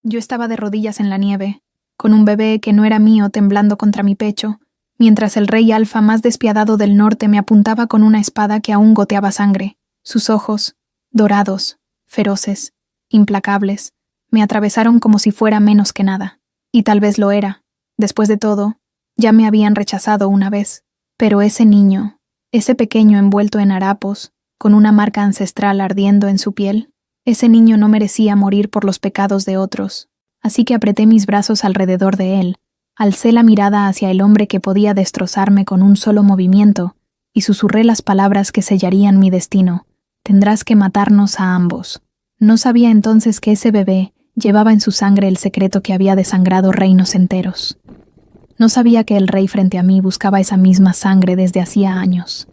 Yo estaba de rodillas en la nieve, con un bebé que no era mío temblando contra mi pecho, mientras el rey alfa más despiadado del norte me apuntaba con una espada que aún goteaba sangre. Sus ojos, dorados, feroces, implacables, me atravesaron como si fuera menos que nada. Y tal vez lo era. Después de todo, ya me habían rechazado una vez. Pero ese niño, ese pequeño envuelto en harapos, con una marca ancestral ardiendo en su piel, ese niño no merecía morir por los pecados de otros. Así que apreté mis brazos alrededor de él, alcé la mirada hacia el hombre que podía destrozarme con un solo movimiento, y susurré las palabras que sellarían mi destino. Tendrás que matarnos a ambos. No sabía entonces que ese bebé llevaba en su sangre el secreto que había desangrado reinos enteros. No sabía que el rey frente a mí buscaba esa misma sangre desde hacía años.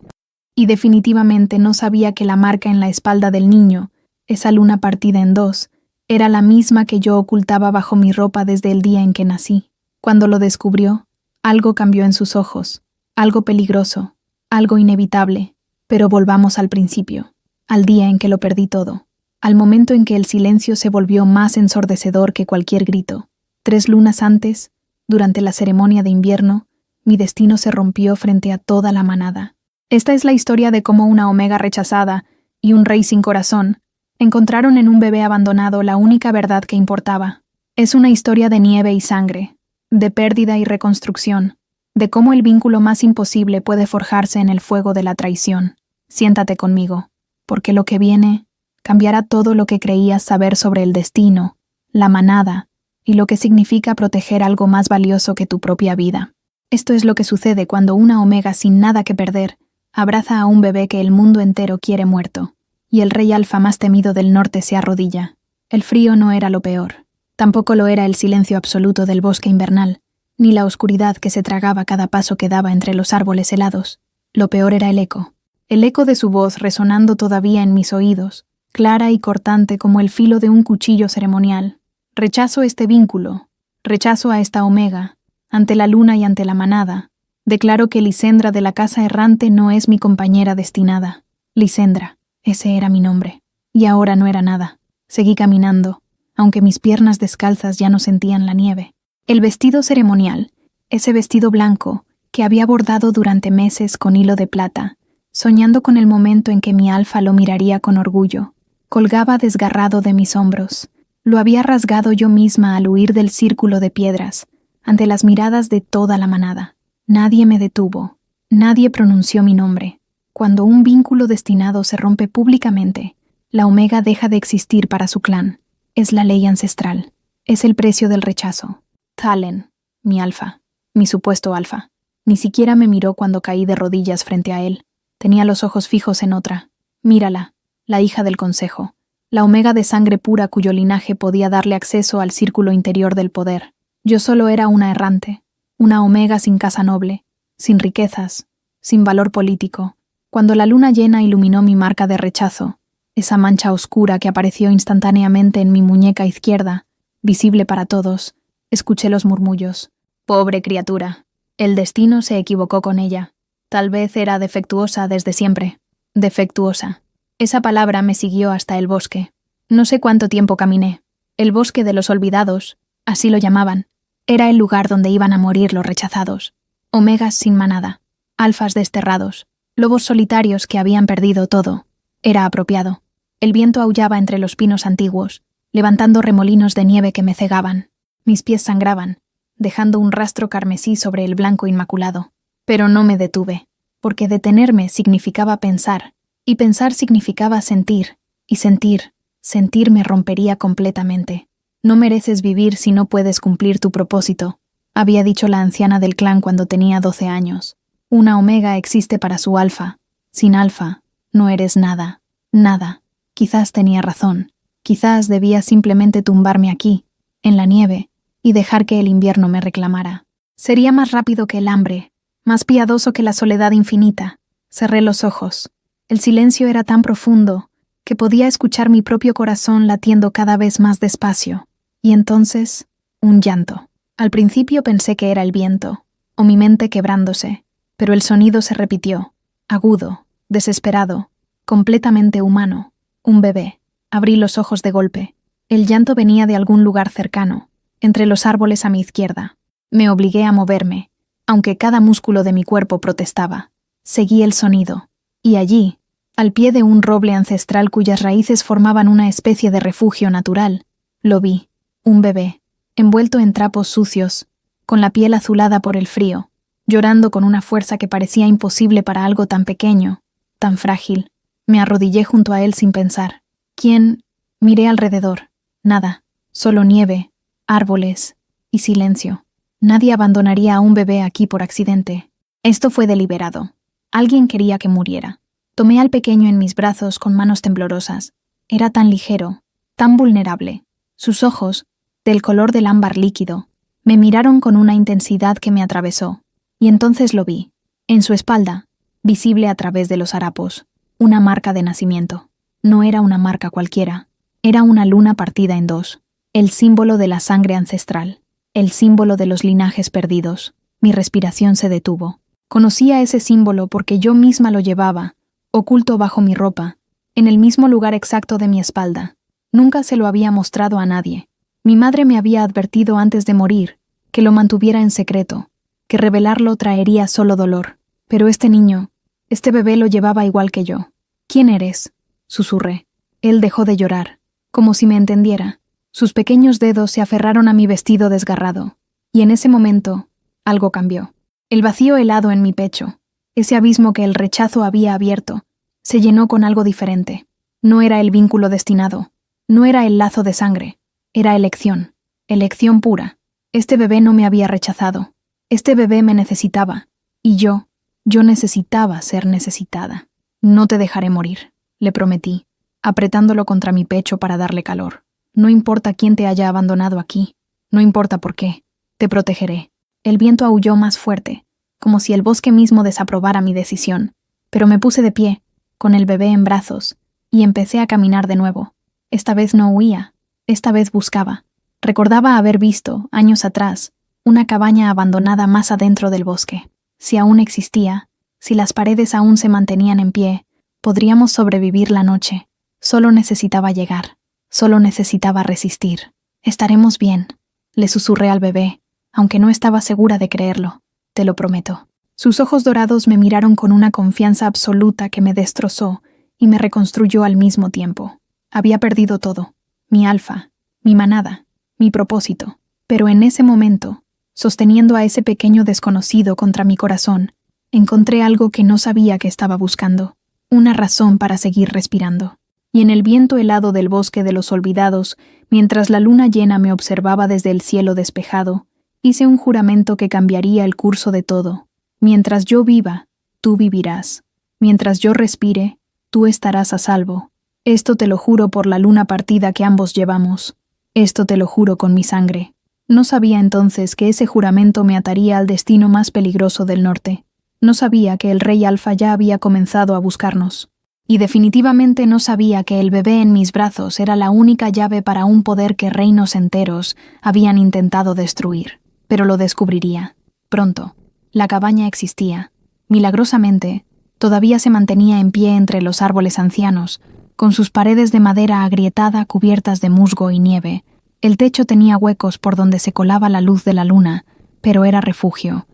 Y definitivamente no sabía que la marca en la espalda del niño, esa luna partida en dos, era la misma que yo ocultaba bajo mi ropa desde el día en que nací. Cuando lo descubrió, algo cambió en sus ojos, algo peligroso, algo inevitable, pero volvamos al principio, al día en que lo perdí todo, al momento en que el silencio se volvió más ensordecedor que cualquier grito. 3 lunas antes, durante la ceremonia de invierno, mi destino se rompió frente a toda la manada. Esta es la historia de cómo una omega rechazada y un rey sin corazón encontraron en un bebé abandonado la única verdad que importaba. Es una historia de nieve y sangre, de pérdida y reconstrucción, de cómo el vínculo más imposible puede forjarse en el fuego de la traición. Siéntate conmigo, porque lo que viene cambiará todo lo que creías saber sobre el destino, la manada y lo que significa proteger algo más valioso que tu propia vida. Esto es lo que sucede cuando una omega sin nada que perder abraza a un bebé que el mundo entero quiere muerto, y el rey alfa más temido del norte se arrodilla. El frío no era lo peor. Tampoco lo era el silencio absoluto del bosque invernal, ni la oscuridad que se tragaba cada paso que daba entre los árboles helados. Lo peor era el eco de su voz resonando todavía en mis oídos, clara y cortante como el filo de un cuchillo ceremonial. Rechazo este vínculo, rechazo a esta omega, ante la luna y ante la manada. Declaro que Lisendra de la casa errante no es mi compañera destinada. Lisendra, ese era mi nombre. Y ahora no era nada. Seguí caminando, aunque mis piernas descalzas ya no sentían la nieve. El vestido ceremonial, ese vestido blanco que había bordado durante meses con hilo de plata, soñando con el momento en que mi alfa lo miraría con orgullo, colgaba desgarrado de mis hombros. Lo había rasgado yo misma al huir del círculo de piedras, ante las miradas de toda la manada. Nadie me detuvo, nadie pronunció mi nombre. Cuando un vínculo destinado se rompe públicamente, la omega deja de existir para su clan. Es la ley ancestral. Es el precio del rechazo. Talen, mi alfa, mi supuesto alfa, ni siquiera me miró cuando caí de rodillas frente a él. Tenía los ojos fijos en otra. Mírala, la hija del consejo, la omega de sangre pura cuyo linaje podía darle acceso al círculo interior del poder. Yo solo era una errante, una omega sin casa noble, sin riquezas, sin valor político. Cuando la luna llena iluminó mi marca de rechazo, esa mancha oscura que apareció instantáneamente en mi muñeca izquierda, visible para todos, escuché los murmullos. Pobre criatura, el destino se equivocó con ella. Tal vez era defectuosa desde siempre. Defectuosa. Esa palabra me siguió hasta el bosque. No sé cuánto tiempo caminé. El bosque de los olvidados, así lo llamaban. Era el lugar donde iban a morir los rechazados. Omegas sin manada, alfas desterrados, lobos solitarios que habían perdido todo. Era apropiado. El viento aullaba entre los pinos antiguos, levantando remolinos de nieve que me cegaban. Mis pies sangraban, dejando un rastro carmesí sobre el blanco inmaculado. Pero no me detuve, porque detenerme significaba pensar, y pensar significaba sentir, y sentir me rompería completamente. No mereces vivir si no puedes cumplir tu propósito, había dicho la anciana del clan cuando tenía 12 años. Una omega existe para su alfa. Sin alfa, no eres nada, nada. Quizás tenía razón. Quizás debía simplemente tumbarme aquí, en la nieve, y dejar que el invierno me reclamara. Sería más rápido que el hambre, más piadoso que la soledad infinita. Cerré los ojos. El silencio era tan profundo que podía escuchar mi propio corazón latiendo cada vez más despacio. Y entonces, un llanto. Al principio pensé que era el viento, o mi mente quebrándose, pero el sonido se repitió, agudo, desesperado, completamente humano. Un bebé. Abrí los ojos de golpe. El llanto venía de algún lugar cercano, entre los árboles a mi izquierda. Me obligué a moverme, aunque cada músculo de mi cuerpo protestaba. Seguí el sonido, y allí, al pie de un roble ancestral cuyas raíces formaban una especie de refugio natural, lo vi, un bebé, envuelto en trapos sucios, con la piel azulada por el frío, llorando con una fuerza que parecía imposible para algo tan pequeño, tan frágil. Me arrodillé junto a él sin pensar. ¿Quién? Miré alrededor. Nada, solo nieve, árboles y silencio. Nadie abandonaría a un bebé aquí por accidente. Esto fue deliberado. Alguien quería que muriera. Tomé al pequeño en mis brazos con manos temblorosas. Era tan ligero, tan vulnerable. Sus ojos, del color del ámbar líquido, me miraron con una intensidad que me atravesó. Y entonces lo vi, en su espalda, visible a través de los harapos, una marca de nacimiento. No era una marca cualquiera, era una luna partida en dos, el símbolo de la sangre ancestral, el símbolo de los linajes perdidos. Mi respiración se detuvo. Conocía ese símbolo porque yo misma lo llevaba, oculto bajo mi ropa, en el mismo lugar exacto de mi espalda. Nunca se lo había mostrado a nadie. Mi madre me había advertido antes de morir que lo mantuviera en secreto, que revelarlo traería solo dolor. Pero este niño, este bebé lo llevaba igual que yo. ¿Quién eres?, susurré. Él dejó de llorar, como si me entendiera. Sus pequeños dedos se aferraron a mi vestido desgarrado, y en ese momento, algo cambió. El vacío helado en mi pecho, ese abismo que el rechazo había abierto, se llenó con algo diferente. No era el vínculo destinado, no era el lazo de sangre, era elección pura. Este bebé no me había rechazado. Este bebé me necesitaba, y yo necesitaba ser necesitada. No te dejaré morir, le prometí, apretándolo contra mi pecho para darle calor. No importa quién te haya abandonado aquí, no importa por qué, te protegeré. El viento aulló más fuerte, como si el bosque mismo desaprobara mi decisión, pero me puse de pie, con el bebé en brazos, y empecé a caminar de nuevo. Esta vez no huía, esta vez buscaba. Recordaba haber visto, años atrás, una cabaña abandonada más adentro del bosque. Si aún existía, si las paredes aún se mantenían en pie, podríamos sobrevivir la noche. Solo necesitaba llegar, solo necesitaba resistir. Estaremos bien, le susurré al bebé, aunque no estaba segura de creerlo. Te lo prometo. Sus ojos dorados me miraron con una confianza absoluta que me destrozó y me reconstruyó al mismo tiempo. Había perdido todo, mi alfa, mi manada, mi propósito. Pero en ese momento, sosteniendo a ese pequeño desconocido contra mi corazón, encontré algo que no sabía que estaba buscando, una razón para seguir respirando. Y en el viento helado del bosque de los olvidados, mientras la luna llena me observaba desde el cielo despejado, hice un juramento que cambiaría el curso de todo. Mientras yo viva, tú vivirás. Mientras yo respire, tú estarás a salvo. Esto te lo juro por la luna partida que ambos llevamos. Esto te lo juro con mi sangre. No sabía entonces que ese juramento me ataría al destino más peligroso del norte. No sabía que el rey Alfa ya había comenzado a buscarnos. Y definitivamente no sabía que el bebé en mis brazos era la única llave para un poder que reinos enteros habían intentado destruir. Pero lo descubriría. Pronto. La cabaña existía. Milagrosamente, todavía se mantenía en pie entre los árboles ancianos, con sus paredes de madera agrietada cubiertas de musgo y nieve. El techo tenía huecos por donde se colaba la luz de la luna, pero era refugio.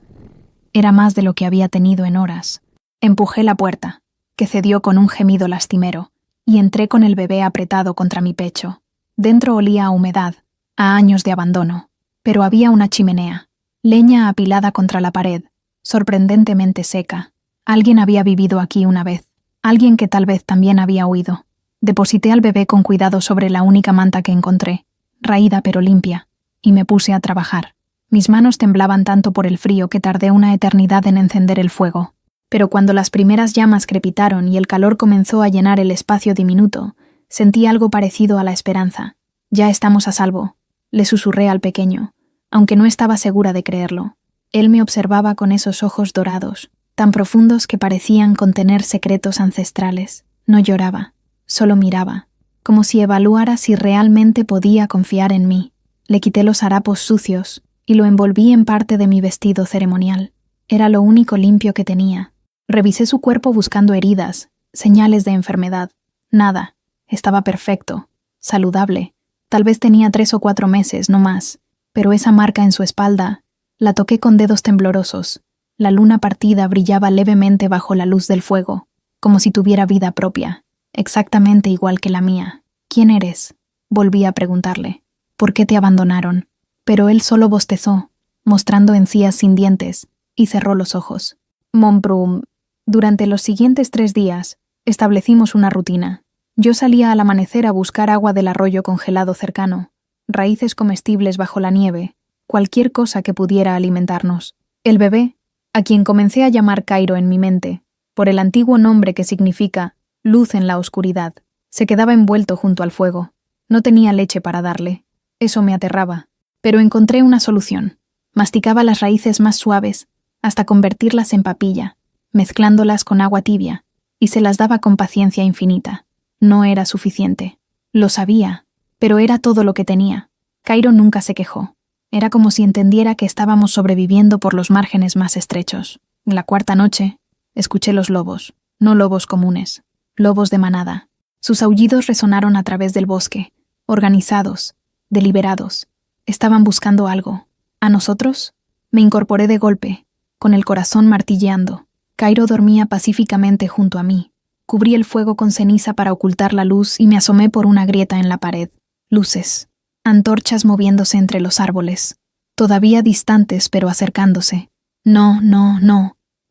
Era más de lo que había tenido en horas. Empujé la puerta, que cedió con un gemido lastimero, y entré con el bebé apretado contra mi pecho. Dentro olía a humedad, a años de abandono, pero había una chimenea, leña apilada contra la pared, sorprendentemente seca. Alguien había vivido aquí una vez, alguien que tal vez también había huido. Deposité al bebé con cuidado sobre la única manta que encontré, raída pero limpia, y me puse a trabajar. Mis manos temblaban tanto por el frío que tardé una eternidad en encender el fuego. Pero cuando las primeras llamas crepitaron y el calor comenzó a llenar el espacio diminuto, sentí algo parecido a la esperanza. Ya estamos a salvo, le susurré al pequeño, aunque no estaba segura de creerlo. Él me observaba con esos ojos dorados, tan profundos que parecían contener secretos ancestrales. No lloraba, solo miraba, como si evaluara si realmente podía confiar en mí. Le quité los harapos sucios y lo envolví en parte de mi vestido ceremonial. Era lo único limpio que tenía. Revisé su cuerpo buscando heridas, señales de enfermedad. Nada. Estaba perfecto, saludable, Tal vez tenía 3 o 4 meses, no más, pero esa marca en su espalda la toqué con dedos temblorosos. La luna partida brillaba levemente bajo la luz del fuego, como si tuviera vida propia, exactamente igual que la mía. ¿Quién eres?, volví a preguntarle. ¿Por qué te abandonaron? Pero él solo bostezó, mostrando encías sin dientes, y cerró los ojos. Monprum. Durante los siguientes 3 días, establecimos una rutina. Yo salía al amanecer a buscar agua del arroyo congelado cercano, raíces comestibles bajo la nieve, cualquier cosa que pudiera alimentarnos. El bebé, a quien comencé a llamar Cairo en mi mente, por el antiguo nombre que significa luz en la oscuridad, se quedaba envuelto junto al fuego. No tenía leche para darle. Eso me aterraba. Pero encontré una solución. Masticaba las raíces más suaves hasta convertirlas en papilla, mezclándolas con agua tibia, y se las daba con paciencia infinita. No era suficiente. Lo sabía, pero era todo lo que tenía. Cairo nunca se quejó. Era como si entendiera que estábamos sobreviviendo por los márgenes más estrechos. La 4ª noche, escuché los lobos, no lobos comunes, lobos de manada. Sus aullidos resonaron a través del bosque, organizados, deliberados. Estaban buscando algo. ¿A nosotros? Me incorporé de golpe, con el corazón martilleando. Cairo dormía pacíficamente junto a mí. Cubrí el fuego con ceniza para ocultar la luz y me asomé por una grieta en la pared. Luces. Antorchas moviéndose entre los árboles. Todavía distantes, pero acercándose. No.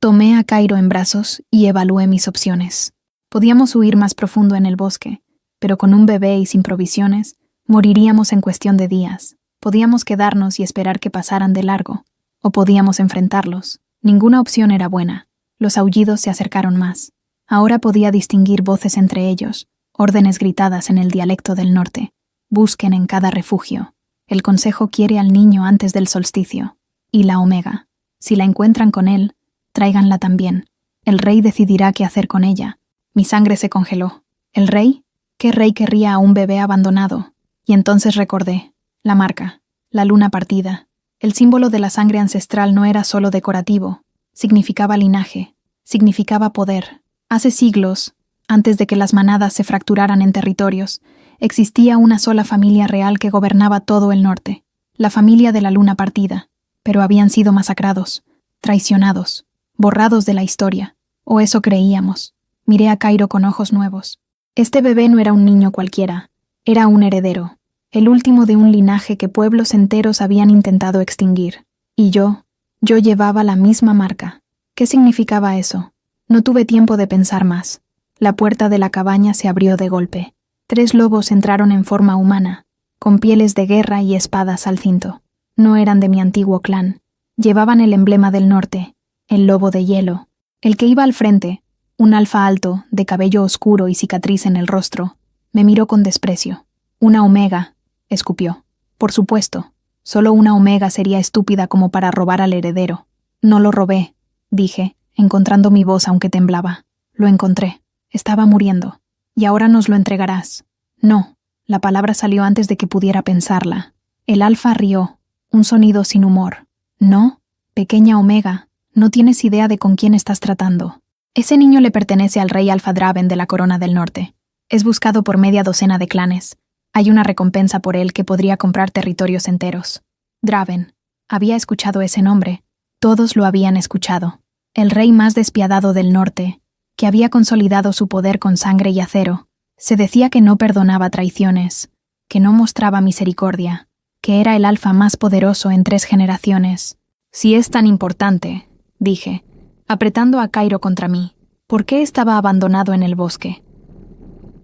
Tomé a Cairo en brazos y evalué mis opciones. Podíamos huir más profundo en el bosque, pero con un bebé y sin provisiones, moriríamos en cuestión de días. Podíamos quedarnos y esperar que pasaran de largo, o podíamos enfrentarlos. Ninguna opción era buena. Los aullidos se acercaron más. Ahora podía distinguir voces entre ellos, órdenes gritadas en el dialecto del norte. Busquen en cada refugio. El consejo quiere al niño antes del solsticio. Y la omega. Si la encuentran con él, tráiganla también. El rey decidirá qué hacer con ella. Mi sangre se congeló. ¿El rey? ¿Qué rey querría a un bebé abandonado? Y entonces recordé. La marca. La luna partida. El símbolo de la sangre ancestral no era solo decorativo. Significaba linaje. Significaba poder. Hace siglos, antes de que las manadas se fracturaran en territorios, existía una sola familia real que gobernaba todo el norte, la familia de la luna partida, pero habían sido masacrados, traicionados, borrados de la historia, o eso creíamos. Miré a Cairo con ojos nuevos. Este bebé no era un niño cualquiera, era un heredero, el último de un linaje que pueblos enteros habían intentado extinguir. Y yo llevaba la misma marca. ¿Qué significaba eso? No tuve tiempo de pensar más. La puerta de la cabaña se abrió de golpe. 3 lobos entraron en forma humana, con pieles de guerra y espadas al cinto. No eran de mi antiguo clan. Llevaban el emblema del norte, el lobo de hielo. El que iba al frente, un alfa alto, de cabello oscuro y cicatriz en el rostro, me miró con desprecio. «Una omega», escupió. «Por supuesto, solo una omega sería estúpida como para robar al heredero». «No lo robé», dije, encontrando mi voz aunque temblaba. «Lo encontré. Estaba muriendo. Y ahora nos lo entregarás». «No». La palabra salió antes de que pudiera pensarla. El alfa rió, un sonido sin humor. «¿No? Pequeña omega, no tienes idea de con quién estás tratando. Ese niño le pertenece al rey Alfa Draven de la Corona del Norte. Es buscado por media docena de clanes. Hay una recompensa por él que podría comprar territorios enteros». Draven. Había escuchado ese nombre. Todos lo habían escuchado. El rey más despiadado del norte, que había consolidado su poder con sangre y acero. Se decía que no perdonaba traiciones, que no mostraba misericordia, que era el alfa más poderoso en 3 generaciones. «Si es tan importante», dije, apretando a Cairo contra mí, ¿por qué estaba abandonado en el bosque?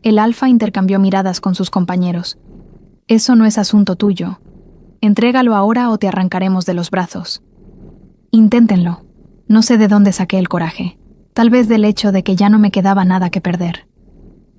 El alfa intercambió miradas con sus compañeros. «Eso no es asunto tuyo. Entrégalo ahora o te arrancaremos de los brazos». «Inténtenlo». No sé de dónde saqué el coraje. Tal vez del hecho de que ya no me quedaba nada que perder.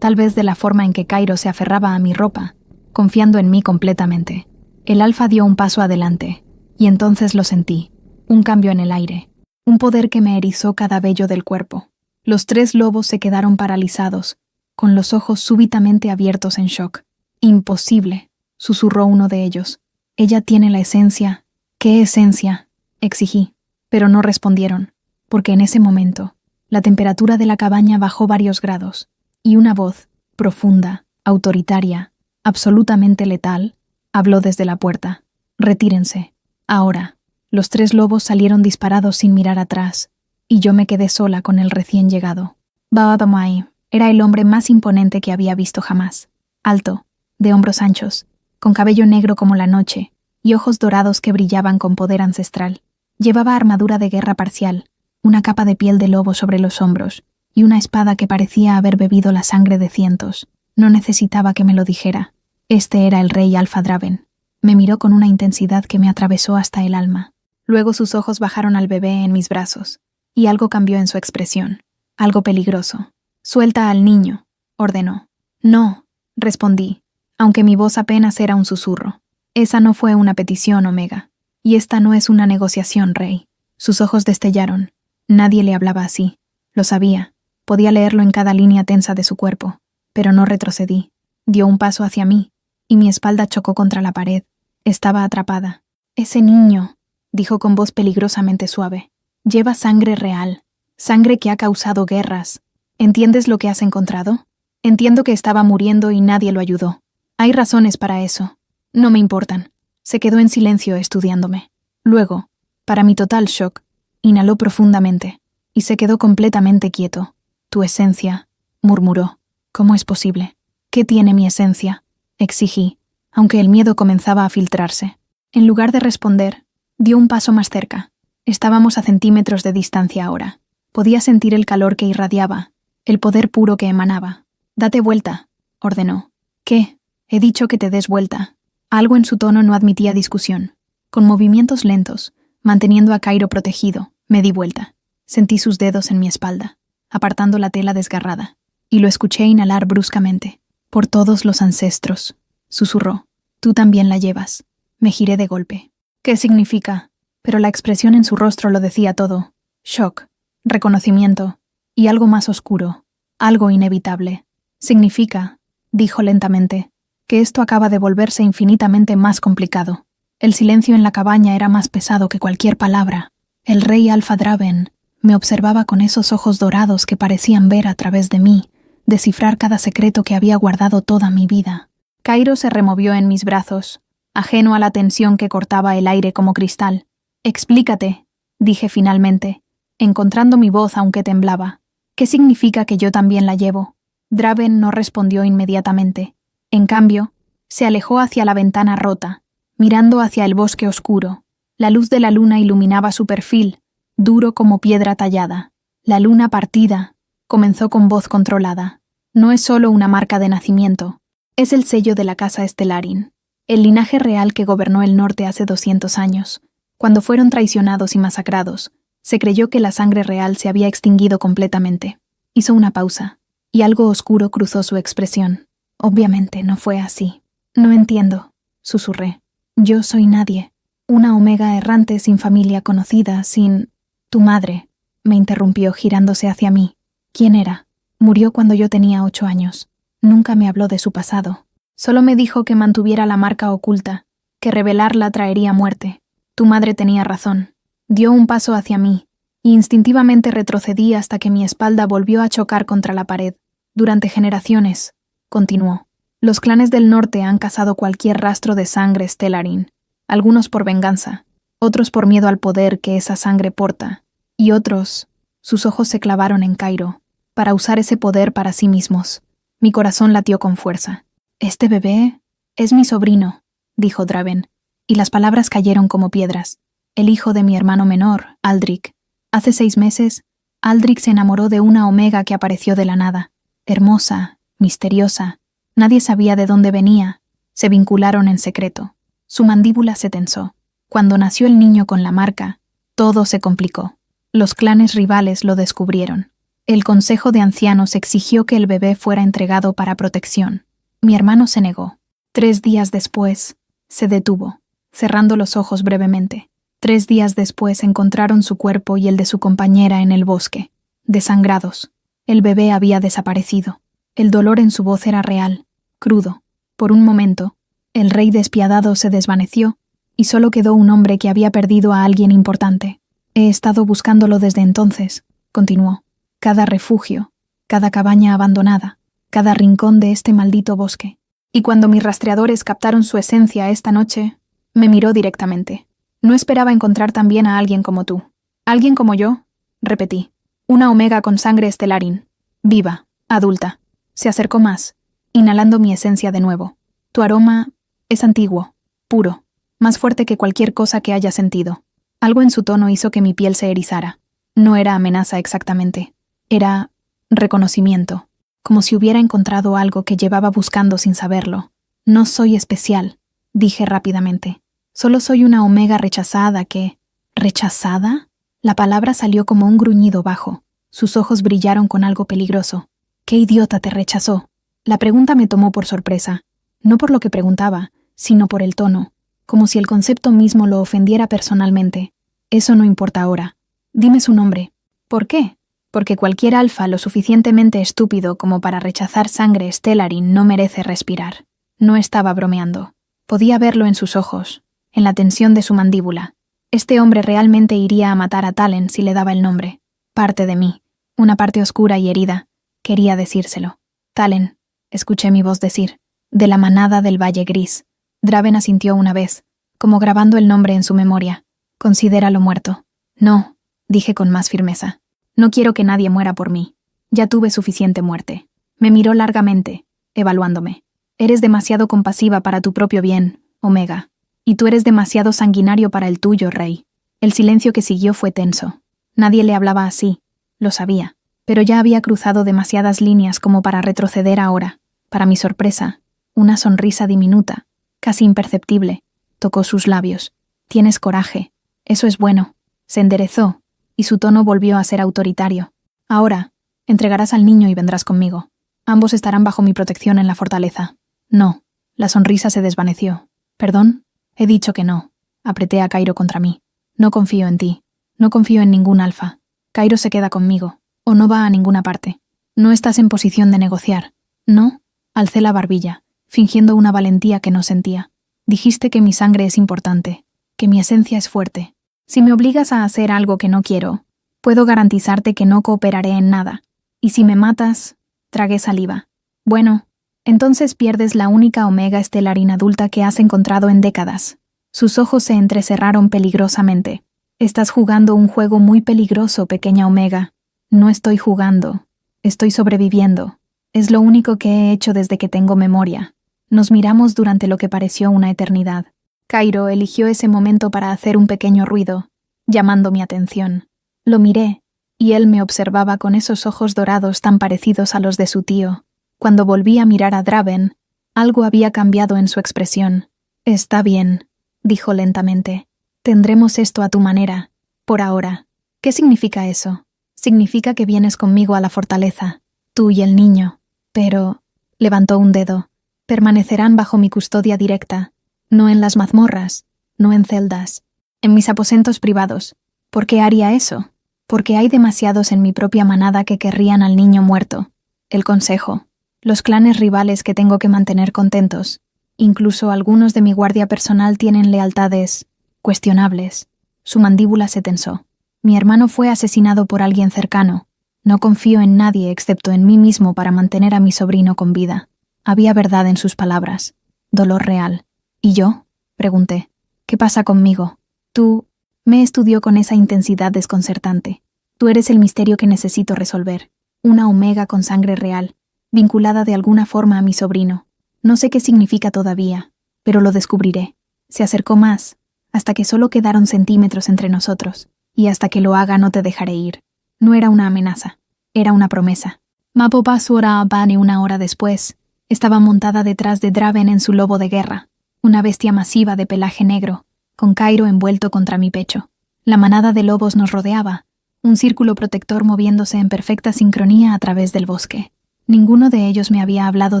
Tal vez de la forma en que Cairo se aferraba a mi ropa, confiando en mí completamente. El alfa dio un paso adelante, y entonces lo sentí. Un cambio en el aire. Un poder que me erizó cada vello del cuerpo. Los 3 lobos se quedaron paralizados, con los ojos súbitamente abiertos en shock. «Imposible», susurró uno de ellos. «Ella tiene la esencia». «¿Qué esencia?», exigí. Pero no respondieron, porque en ese momento, la temperatura de la cabaña bajó varios grados, y una voz, profunda, autoritaria, absolutamente letal, habló desde la puerta. Retírense. Ahora. Los 3 lobos salieron disparados sin mirar atrás, y yo me quedé sola con el recién llegado. Baadamai era el hombre más imponente que había visto jamás. Alto, de hombros anchos, con cabello negro como la noche, y ojos dorados que brillaban con poder ancestral. Llevaba armadura de guerra parcial, una capa de piel de lobo sobre los hombros, y una espada que parecía haber bebido la sangre de cientos. No necesitaba que me lo dijera. Este era el rey Alfa Draven. Me miró con una intensidad que me atravesó hasta el alma. Luego sus ojos bajaron al bebé en mis brazos, y algo cambió en su expresión. Algo peligroso. «Suelta al niño», ordenó. «No», respondí, aunque mi voz apenas era un susurro. «Esa no fue una petición, Omega. Y esta no es una negociación, Rey». Sus ojos destellaron. Nadie le hablaba así. Lo sabía. Podía leerlo en cada línea tensa de su cuerpo. Pero no retrocedí. Dio un paso hacia mí, y mi espalda chocó contra la pared. Estaba atrapada. «Ese niño», dijo con voz peligrosamente suave, «lleva sangre real, sangre que ha causado guerras. ¿Entiendes lo que has encontrado? Entiendo que estaba muriendo y nadie lo ayudó. Hay razones para eso. No me importan». Se quedó en silencio estudiándome. Luego, para mi total shock, inhaló profundamente y se quedó completamente quieto. «Tu esencia», murmuró. «¿Cómo es posible? ¿Qué tiene mi esencia?», exigí, aunque el miedo comenzaba a filtrarse. En lugar de responder, dio un paso más cerca. Estábamos a centímetros de distancia ahora. Podía sentir el calor que irradiaba, el poder puro que emanaba. «Date vuelta», ordenó. «¿Qué? He dicho que te des vuelta». Algo en su tono no admitía discusión. Con movimientos lentos, manteniendo a Cairo protegido, me di vuelta. Sentí sus dedos en mi espalda, apartando la tela desgarrada, y lo escuché inhalar bruscamente. «Por todos los ancestros», susurró. «Tú también la llevas». Me giré de golpe. «¿Qué significa?». Pero la expresión en su rostro lo decía todo. Shock, reconocimiento, y algo más oscuro, algo inevitable. «Significa», dijo lentamente, «que esto acaba de volverse infinitamente más complicado». El silencio en la cabaña era más pesado que cualquier palabra. El rey Alfa Draven me observaba con esos ojos dorados que parecían ver a través de mí, descifrar cada secreto que había guardado toda mi vida. Cairo se removió en mis brazos, ajeno a la tensión que cortaba el aire como cristal. «Explícate», dije finalmente, encontrando mi voz aunque temblaba. «¿Qué significa que yo también la llevo?». Draven no respondió inmediatamente. En cambio, se alejó hacia la ventana rota, mirando hacia el bosque oscuro. La luz de la luna iluminaba su perfil, duro como piedra tallada. «La luna partida», comenzó con voz controlada. «No es solo una marca de nacimiento. Es el sello de la casa Stellarin, el linaje real que gobernó el norte hace 200 años. Cuando fueron traicionados y masacrados, se creyó que la sangre real se había extinguido completamente». Hizo una pausa, y algo oscuro cruzó su expresión. «Obviamente no fue así». «No entiendo», susurré. «Yo soy nadie, una omega errante sin familia conocida, sin...». «Tu madre», me interrumpió girándose hacia mí. «¿Quién era?». «Murió cuando yo tenía 8 años. Nunca me habló de su pasado. Solo me dijo que mantuviera la marca oculta, que revelarla traería muerte. Tu madre tenía razón». Dio un paso hacia mí, y instintivamente retrocedí hasta que mi espalda volvió a chocar contra la pared. «Durante generaciones», continuó, «los clanes del norte han cazado cualquier rastro de sangre Stellarin, algunos por venganza, otros por miedo al poder que esa sangre porta, y otros», sus ojos se clavaron en Cairo, «para usar ese poder para sí mismos». Mi corazón latió con fuerza. «Este bebé es mi sobrino», dijo Draven, y las palabras cayeron como piedras. «El hijo de mi hermano menor, Aldrich. Hace 6 meses, Aldrich se enamoró de una omega que apareció de la nada. Hermosa, misteriosa. Nadie sabía de dónde venía. Se vincularon en secreto». Su mandíbula se tensó. Cuando nació el niño con la marca, todo se complicó. Los clanes rivales lo descubrieron. El Consejo de Ancianos exigió que el bebé fuera entregado para protección. Mi hermano se negó. 3 días después, se detuvo, cerrando los ojos brevemente. 3 días después encontraron su cuerpo y el de su compañera en el bosque, desangrados. El bebé había desaparecido. El dolor en su voz era real, crudo. Por un momento, el rey despiadado se desvaneció y solo quedó un hombre que había perdido a alguien importante. «He estado buscándolo desde entonces», continuó. «Cada refugio, cada cabaña abandonada, cada rincón de este maldito bosque. y cuando mis rastreadores captaron su esencia esta noche, me miró directamente. No esperaba encontrar también a alguien como tú. ¿Alguien como yo? Repetí. Una omega con sangre estelarín. Viva, adulta. Se acercó más, inhalando mi esencia de nuevo. Tu aroma es antiguo, puro, más fuerte que cualquier cosa que haya sentido. Algo en su tono hizo que mi piel se erizara. No era amenaza exactamente. Era reconocimiento, como si hubiera encontrado algo que llevaba buscando sin saberlo. No soy especial, dije rápidamente. Solo soy una omega rechazada que... ¿Rechazada? La palabra salió como un gruñido bajo. Sus ojos brillaron con algo peligroso. ¿Qué idiota te rechazó? La pregunta me tomó por sorpresa. No por lo que preguntaba, sino por el tono, como si el concepto mismo lo ofendiera personalmente. Eso no importa ahora. Dime su nombre. ¿Por qué? Porque cualquier alfa lo suficientemente estúpido como para rechazar sangre Stellarin no merece respirar. No estaba bromeando. Podía verlo en sus ojos, en la tensión de su mandíbula. Este hombre realmente iría a matar a Talen si le daba el nombre. Parte de mí, una parte oscura y herida, quería decírselo. Talen, escuché mi voz decir, de la manada del Valle Gris. Draven asintió una vez, como grabando el nombre en su memoria. Considéralo muerto. No, dije con más firmeza. No quiero que nadie muera por mí. Ya tuve suficiente muerte. Me miró largamente, evaluándome. Eres demasiado compasiva para tu propio bien, Omega. Y tú eres demasiado sanguinario para el tuyo, Rey. El silencio que siguió fue tenso. Nadie le hablaba así, lo sabía, pero ya había cruzado demasiadas líneas como para retroceder ahora. Para mi sorpresa, una sonrisa diminuta, casi imperceptible, tocó sus labios. Tienes coraje. Eso es bueno. Se enderezó, y su tono volvió a ser autoritario. Ahora, entregarás al niño y vendrás conmigo. Ambos estarán bajo mi protección en la fortaleza. No. La sonrisa se desvaneció. ¿Perdón? He dicho que no. Apreté a Cairo contra mí. No confío en ti. No confío en ningún alfa. Cairo se queda conmigo. O no va a ninguna parte. No estás en posición de negociar. ¿No? Alcé la barbilla, fingiendo una valentía que no sentía. Dijiste que mi sangre es importante, que mi esencia es fuerte. Si me obligas a hacer algo que no quiero, puedo garantizarte que no cooperaré en nada. Y si me matas, tragué saliva. Bueno, entonces pierdes la única omega estelarín adulta que has encontrado en décadas. Sus ojos se entrecerraron peligrosamente. Estás jugando un juego muy peligroso, pequeña omega. No estoy jugando. Estoy sobreviviendo. Es lo único que he hecho desde que tengo memoria. Nos miramos durante lo que pareció una eternidad. Cairo eligió ese momento para hacer un pequeño ruido, llamando mi atención. Lo miré, y él me observaba con esos ojos dorados tan parecidos a los de su tío. Cuando volví a mirar a Draven, algo había cambiado en su expresión. Está bien, dijo lentamente. Tendremos esto a tu manera, por ahora. ¿Qué significa eso? Significa que vienes conmigo a la fortaleza, tú y el niño. Pero, levantó un dedo, permanecerán bajo mi custodia directa, no en las mazmorras, no en celdas, en mis aposentos privados. ¿Por qué haría eso? Porque hay demasiados en mi propia manada que querrían al niño muerto. El consejo, los clanes rivales que tengo que mantener contentos, incluso algunos de mi guardia personal tienen lealtades cuestionables. Su mandíbula se tensó. Mi hermano fue asesinado por alguien cercano. No confío en nadie excepto en mí mismo para mantener a mi sobrino con vida. Había verdad en sus palabras. Dolor real. ¿Y yo? Pregunté. ¿Qué pasa conmigo? Tú... Me estudió con esa intensidad desconcertante. Tú eres el misterio que necesito resolver. Una omega con sangre real, vinculada de alguna forma a mi sobrino. No sé qué significa todavía, pero lo descubriré. Se acercó más, hasta que solo quedaron centímetros entre nosotros, y hasta que lo haga no te dejaré ir. No era una amenaza, era una promesa. Mapopa Sura Bani una hora después, estaba montada detrás de Draven en su lobo de guerra, una bestia masiva de pelaje negro, con Cairo envuelto contra mi pecho. La manada de lobos nos rodeaba, un círculo protector moviéndose en perfecta sincronía a través del bosque. Ninguno de ellos me había hablado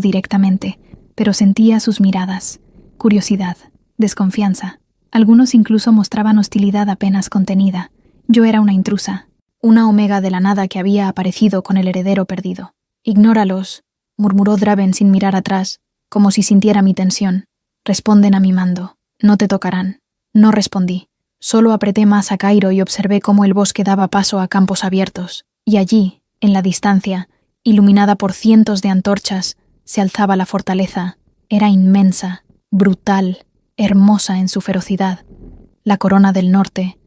directamente, pero sentía sus miradas, curiosidad, desconfianza. Algunos incluso mostraban hostilidad apenas contenida. Yo era una intrusa, una omega de la nada que había aparecido con el heredero perdido. Ignóralos, murmuró Draven sin mirar atrás, como si sintiera mi tensión. Responden a mi mando, no te tocarán. No respondí. Solo apreté más a Cairo y observé cómo el bosque daba paso a campos abiertos, y allí, en la distancia, iluminada por cientos de antorchas, se alzaba la fortaleza, Era inmensa, brutal, hermosa en su ferocidad. La corona del norte,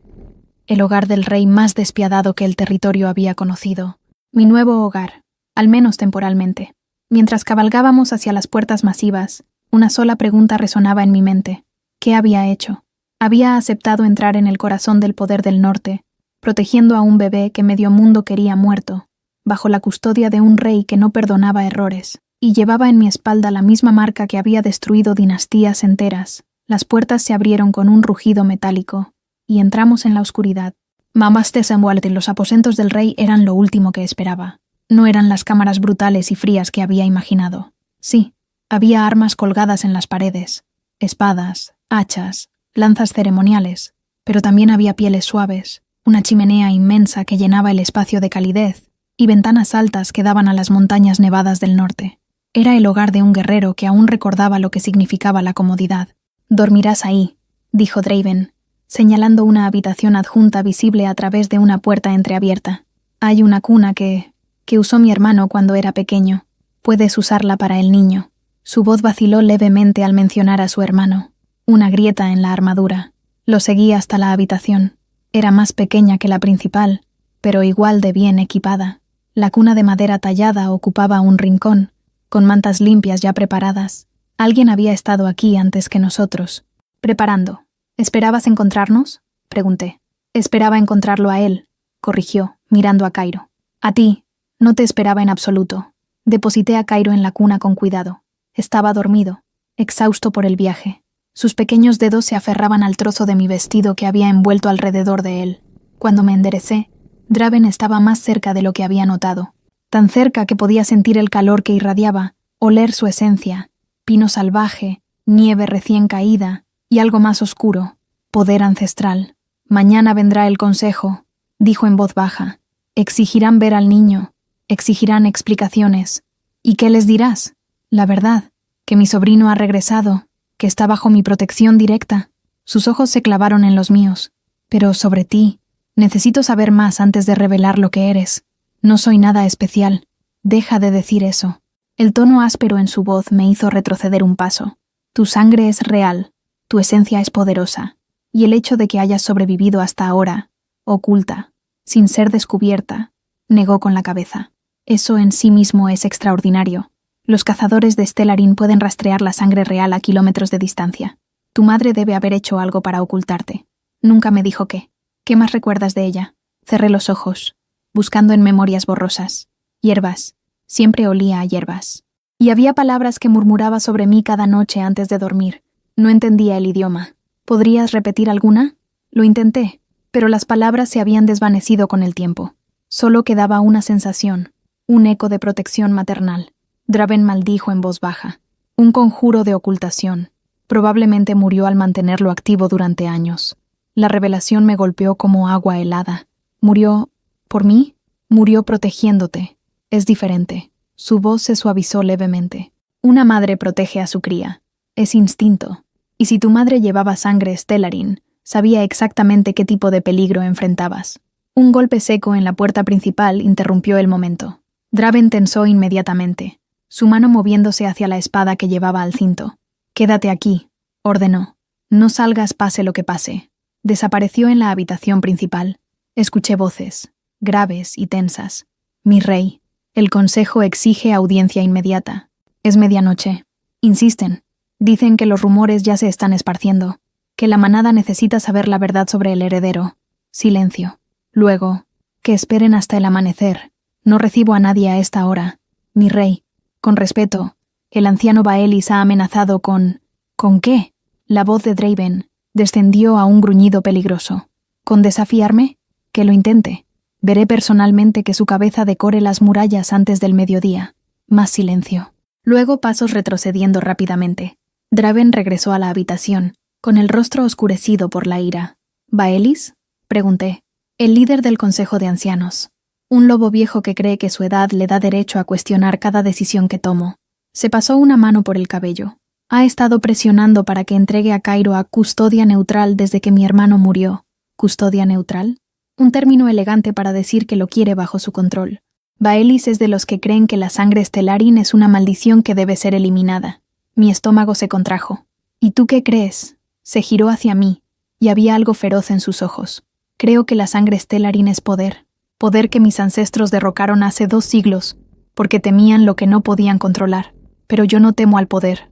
el hogar del rey más despiadado que el territorio había conocido. Mi nuevo hogar, al menos temporalmente. Mientras cabalgábamos hacia las puertas masivas, una sola pregunta resonaba en mi mente. ¿Qué había hecho? Había aceptado entrar en el corazón del poder del norte, protegiendo a un bebé que medio mundo quería muerto, bajo la custodia de un rey que no perdonaba errores, y llevaba en mi espalda la misma marca que había destruido dinastías enteras. Las puertas se abrieron con un rugido metálico, y entramos en la oscuridad. Mambastes envuelto en los aposentos del rey eran lo último que esperaba. No eran las cámaras brutales y frías que había imaginado. Sí, había armas colgadas en las paredes, espadas, hachas, lanzas ceremoniales, pero también había pieles suaves, una chimenea inmensa que llenaba el espacio de calidez, y ventanas altas que daban a las montañas nevadas del norte. Era el hogar de un guerrero que aún recordaba lo que significaba la comodidad. «Dormirás ahí», dijo Draven, señalando una habitación adjunta visible a través de una puerta entreabierta. «Hay una cuna que usó mi hermano cuando era pequeño. Puedes usarla para el niño». Su voz vaciló levemente al mencionar a su hermano. Una grieta en la armadura. Lo seguí hasta la habitación. Era más pequeña que la principal, pero igual de bien equipada. La cuna de madera tallada ocupaba un rincón, con mantas limpias ya preparadas. Alguien había estado aquí antes que nosotros. Preparando. ¿Esperabas encontrarnos?, pregunté. Esperaba encontrarlo a él, corrigió, mirando a Cairo. A ti, no te esperaba en absoluto. Deposité a Cairo en la cuna con cuidado. Estaba dormido, exhausto por el viaje. Sus pequeños dedos se aferraban al trozo de mi vestido que había envuelto alrededor de él. Cuando me enderecé, Draven estaba más cerca de lo que había notado. Tan cerca que podía sentir el calor que irradiaba, oler su esencia, pino salvaje, nieve recién caída y algo más oscuro, poder ancestral. «Mañana vendrá el consejo», dijo en voz baja. «Exigirán ver al niño, exigirán explicaciones. ¿Y qué les dirás? La verdad, que mi sobrino ha regresado, que está bajo mi protección directa». Sus ojos se clavaron en los míos. «Pero sobre ti, necesito saber más antes de revelar lo que eres. No soy nada especial. Deja de decir eso». El tono áspero en su voz me hizo retroceder un paso. «Tu sangre es real, tu esencia es poderosa, y el hecho de que hayas sobrevivido hasta ahora, oculta, sin ser descubierta», negó con la cabeza. «Eso en sí mismo es extraordinario. Los cazadores de Stellarin pueden rastrear la sangre real a kilómetros de distancia. Tu madre debe haber hecho algo para ocultarte. Nunca me dijo qué. ¿Qué más recuerdas de ella?» Cerré los ojos, buscando en memorias borrosas. Hierbas. Siempre olía a hierbas. Y había palabras que murmuraba sobre mí cada noche antes de dormir. No entendía el idioma. ¿Podrías repetir alguna? Lo intenté, pero las palabras se habían desvanecido con el tiempo. Solo quedaba una sensación, un eco de protección maternal. Draven maldijo en voz baja. Un conjuro de ocultación. Probablemente murió al mantenerlo activo durante años. La revelación me golpeó como agua helada. ¿Murió por mí? Murió protegiéndote. Es diferente. Su voz se suavizó levemente. Una madre protege a su cría. Es instinto. Y si tu madre llevaba sangre Stellarin, sabía exactamente qué tipo de peligro enfrentabas. Un golpe seco en la puerta principal interrumpió el momento. Draven tensó inmediatamente, su mano moviéndose hacia la espada que llevaba al cinto. «Quédate aquí», ordenó. «No salgas pase lo que pase». Desapareció en la habitación principal. Escuché voces, graves y tensas. «Mi rey, el consejo exige audiencia inmediata. Es medianoche. Insisten. Dicen que los rumores ya se están esparciendo, que la manada necesita saber la verdad sobre el heredero». Silencio. Luego, «que esperen hasta el amanecer. No recibo a nadie a esta hora. Mi rey, con respeto, el anciano Baelis ha amenazado con...» «¿Con qué?» La voz de Draven descendió a un gruñido peligroso. «¿Con desafiarme? Que lo intente. Veré personalmente que su cabeza decore las murallas antes del mediodía». Más silencio. Luego pasos retrocediendo rápidamente. Draven regresó a la habitación, con el rostro oscurecido por la ira. «¿Baelis?», pregunté. «El líder del Consejo de Ancianos. Un lobo viejo que cree que su edad le da derecho a cuestionar cada decisión que tomo». Se pasó una mano por el cabello. «Ha estado presionando para que entregue a Cairo a custodia neutral desde que mi hermano murió». ¿Custodia neutral? Un término elegante para decir que lo quiere bajo su control. Baelis es de los que creen que la sangre Stellarin es una maldición que debe ser eliminada. Mi estómago se contrajo. ¿Y tú qué crees? Se giró hacia mí, y había algo feroz en sus ojos. Creo que la sangre Stellarin es poder. Poder que mis ancestros derrocaron hace 2 siglos, porque temían lo que no podían controlar. Pero yo no temo al poder.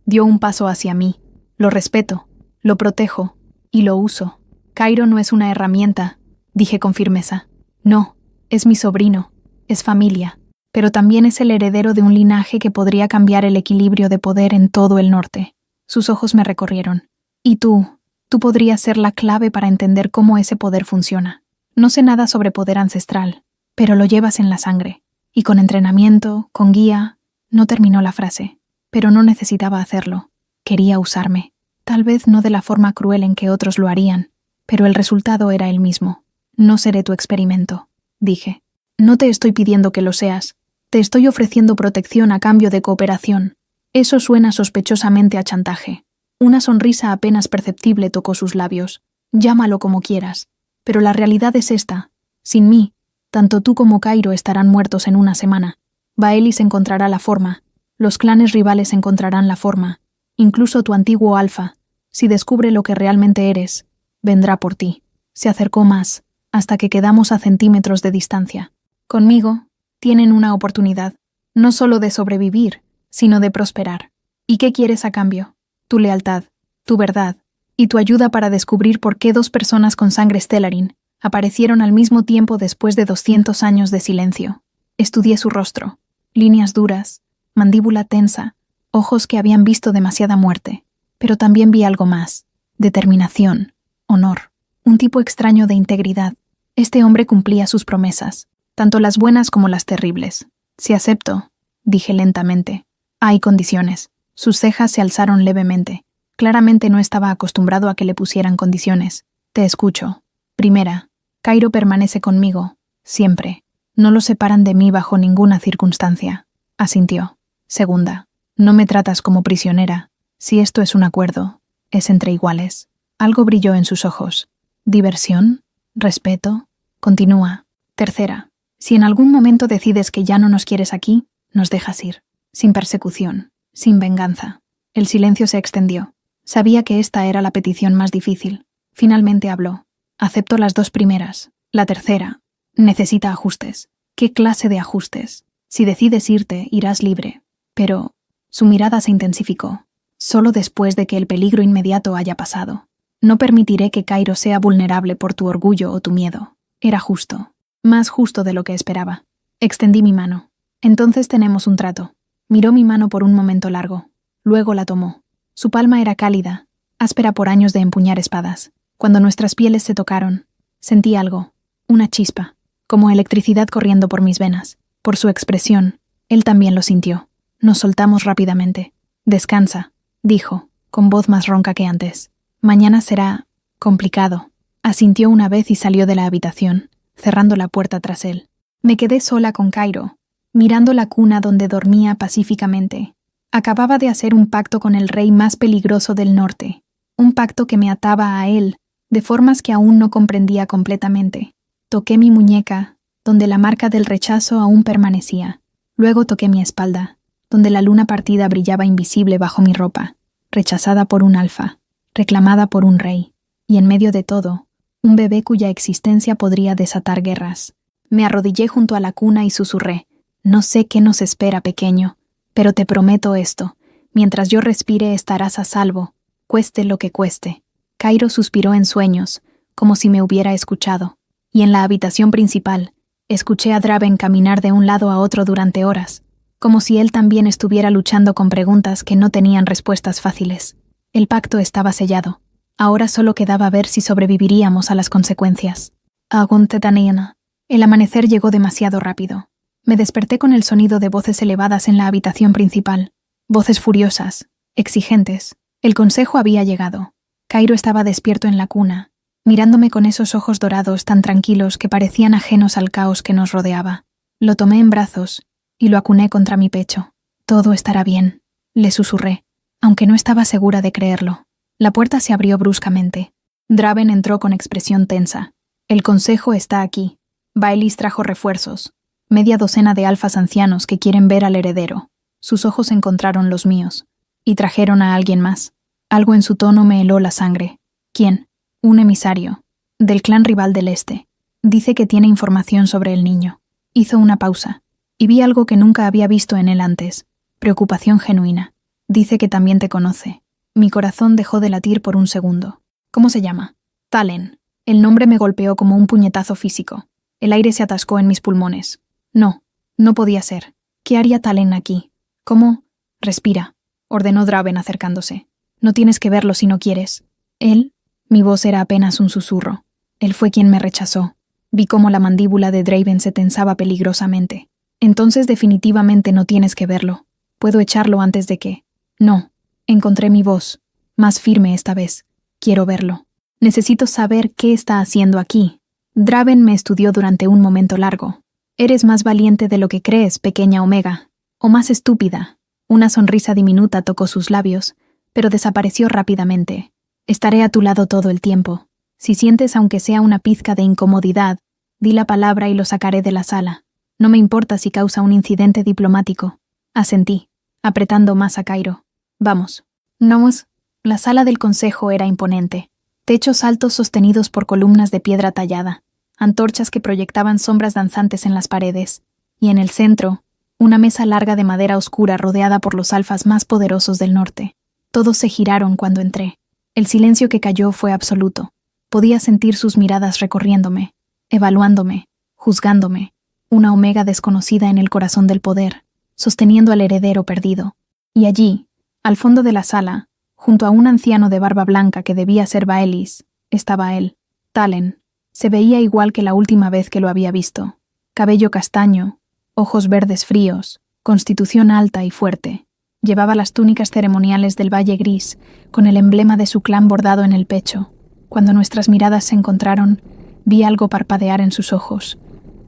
Dio un paso hacia mí. Lo respeto, lo protejo, y lo uso. Cairo no es una herramienta, dije con firmeza. No, es mi sobrino, es familia, pero también es el heredero de un linaje que podría cambiar el equilibrio de poder en todo el norte. Sus ojos me recorrieron. Y tú podrías ser la clave para entender cómo ese poder funciona. No sé nada sobre poder ancestral, pero lo llevas en la sangre. Y con entrenamiento, con guía, no terminó la frase, pero no necesitaba hacerlo. Quería usarme. Tal vez no de la forma cruel en que otros lo harían, pero el resultado era el mismo. No seré tu experimento, dije. No te estoy pidiendo que lo seas. Te estoy ofreciendo protección a cambio de cooperación. Eso suena sospechosamente a chantaje. Una sonrisa apenas perceptible tocó sus labios. Llámalo como quieras. Pero la realidad es esta. Sin mí, tanto tú como Cairo estarán muertos en una semana. Baelis encontrará la forma. Los clanes rivales encontrarán la forma. Incluso tu antiguo Alfa, si descubre lo que realmente eres, vendrá por ti. Se acercó más, hasta que quedamos a centímetros de distancia. Conmigo, tienen una oportunidad, no solo de sobrevivir, sino de prosperar. ¿Y qué quieres a cambio? Tu lealtad, tu verdad, y tu ayuda para descubrir por qué 2 personas con sangre Stellarin aparecieron al mismo tiempo después de 200 años de silencio. Estudié su rostro, líneas duras, mandíbula tensa, ojos que habían visto demasiada muerte, pero también vi algo más, determinación, honor, un tipo extraño de integridad. Este hombre cumplía sus promesas, tanto las buenas como las terribles. Si acepto, dije lentamente. Hay condiciones. Sus cejas se alzaron levemente. Claramente no estaba acostumbrado a que le pusieran condiciones. Te escucho. Primera, Cairo permanece conmigo, siempre. No lo separan de mí bajo ninguna circunstancia. Asintió. Segunda, no me tratas como prisionera. Si esto es un acuerdo, es entre iguales. Algo brilló en sus ojos. ¿Diversión? ¿Respeto? Continúa. Tercera, si en algún momento decides que ya no nos quieres aquí, nos dejas ir. Sin persecución, sin venganza. El silencio se extendió. Sabía que esta era la petición más difícil. Finalmente habló. Acepto las 2 primeras. La tercera, necesita ajustes. ¿Qué clase de ajustes? Si decides irte, irás libre. Pero su mirada se intensificó. Solo después de que el peligro inmediato haya pasado. No permitiré que Cairo sea vulnerable por tu orgullo o tu miedo. Era justo. Más justo de lo que esperaba. Extendí mi mano. Entonces tenemos un trato. Miró mi mano por un momento largo. Luego la tomó. Su palma era cálida, áspera por años de empuñar espadas. Cuando nuestras pieles se tocaron, sentí algo, una chispa, como electricidad corriendo por mis venas. Por su expresión, él también lo sintió. Nos soltamos rápidamente. Descansa, dijo, con voz más ronca que antes. Mañana será complicado. Asintió una vez y salió de la habitación, cerrando la puerta tras él. Me quedé sola con Cairo, mirando la cuna donde dormía pacíficamente. Acababa de hacer un pacto con el rey más peligroso del norte, un pacto que me ataba a él, de formas que aún no comprendía completamente. Toqué mi muñeca, donde la marca del rechazo aún permanecía. Luego toqué mi espalda, donde la luna partida brillaba invisible bajo mi ropa, rechazada por un alfa, reclamada por un rey, y en medio de todo, un bebé cuya existencia podría desatar guerras. Me arrodillé junto a la cuna y susurré, no sé qué nos espera, pequeño, pero te prometo esto, mientras yo respire estarás a salvo, cueste lo que cueste. Cairo suspiró en sueños, como si me hubiera escuchado, y en la habitación principal, escuché a Draven caminar de un lado a otro durante horas, como si él también estuviera luchando con preguntas que no tenían respuestas fáciles. El pacto estaba sellado. Ahora solo quedaba ver si sobreviviríamos a las consecuencias. Aguntetanena. El amanecer llegó demasiado rápido. Me desperté con el sonido de voces elevadas en la habitación principal. Voces furiosas, exigentes. El consejo había llegado. Cairo estaba despierto en la cuna, mirándome con esos ojos dorados tan tranquilos que parecían ajenos al caos que nos rodeaba. Lo tomé en brazos y lo acuné contra mi pecho. Todo estará bien, le susurré, aunque no estaba segura de creerlo. La puerta se abrió bruscamente. Draven entró con expresión tensa. El consejo está aquí. Baelis trajo refuerzos. Media docena de alfas ancianos que quieren ver al heredero. Sus ojos encontraron los míos. Y trajeron a alguien más. Algo en su tono me heló la sangre. ¿Quién? Un emisario. Del clan rival del este. Dice que tiene información sobre el niño. Hizo una pausa. Y vi algo que nunca había visto en él antes. Preocupación genuina. Dice que también te conoce. Mi corazón dejó de latir por un segundo. ¿Cómo se llama? Talen. El nombre me golpeó como un puñetazo físico. El aire se atascó en mis pulmones. No, no podía ser. ¿Qué haría Talen aquí? ¿Cómo? Respira, ordenó Draven acercándose. No tienes que verlo si no quieres. Él, mi voz era apenas un susurro. Él fue quien me rechazó. Vi cómo la mandíbula de Draven se tensaba peligrosamente. Entonces definitivamente no tienes que verlo. Puedo echarlo antes de que... No. Encontré mi voz. Más firme esta vez. Quiero verlo. Necesito saber qué está haciendo aquí. Draven me estudió durante un momento largo. Eres más valiente de lo que crees, pequeña Omega. O más estúpida. Una sonrisa diminuta tocó sus labios, pero desapareció rápidamente. Estaré a tu lado todo el tiempo. Si sientes aunque sea una pizca de incomodidad, di la palabra y lo sacaré de la sala. No me importa si causa un incidente diplomático. Asentí, apretando más a Cairo. Vamos. Nos. La sala del consejo era imponente. Techos altos sostenidos por columnas de piedra tallada, antorchas que proyectaban sombras danzantes en las paredes, y en el centro, una mesa larga de madera oscura rodeada por los alfas más poderosos del norte. Todos se giraron cuando entré. El silencio que cayó fue absoluto. Podía sentir sus miradas recorriéndome, evaluándome, juzgándome, una Omega desconocida en el corazón del poder, sosteniendo al heredero perdido. Y allí, al fondo de la sala, junto a un anciano de barba blanca que debía ser Baelis, estaba él, Talen. Se veía igual que la última vez que lo había visto. Cabello castaño, ojos verdes fríos, constitución alta y fuerte. Llevaba las túnicas ceremoniales del Valle Gris, con el emblema de su clan bordado en el pecho. Cuando nuestras miradas se encontraron, vi algo parpadear en sus ojos.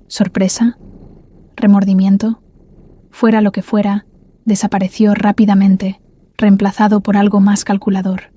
¿Sorpresa? ¿Remordimiento? Fuera lo que fuera, desapareció rápidamente, reemplazado por algo más calculador.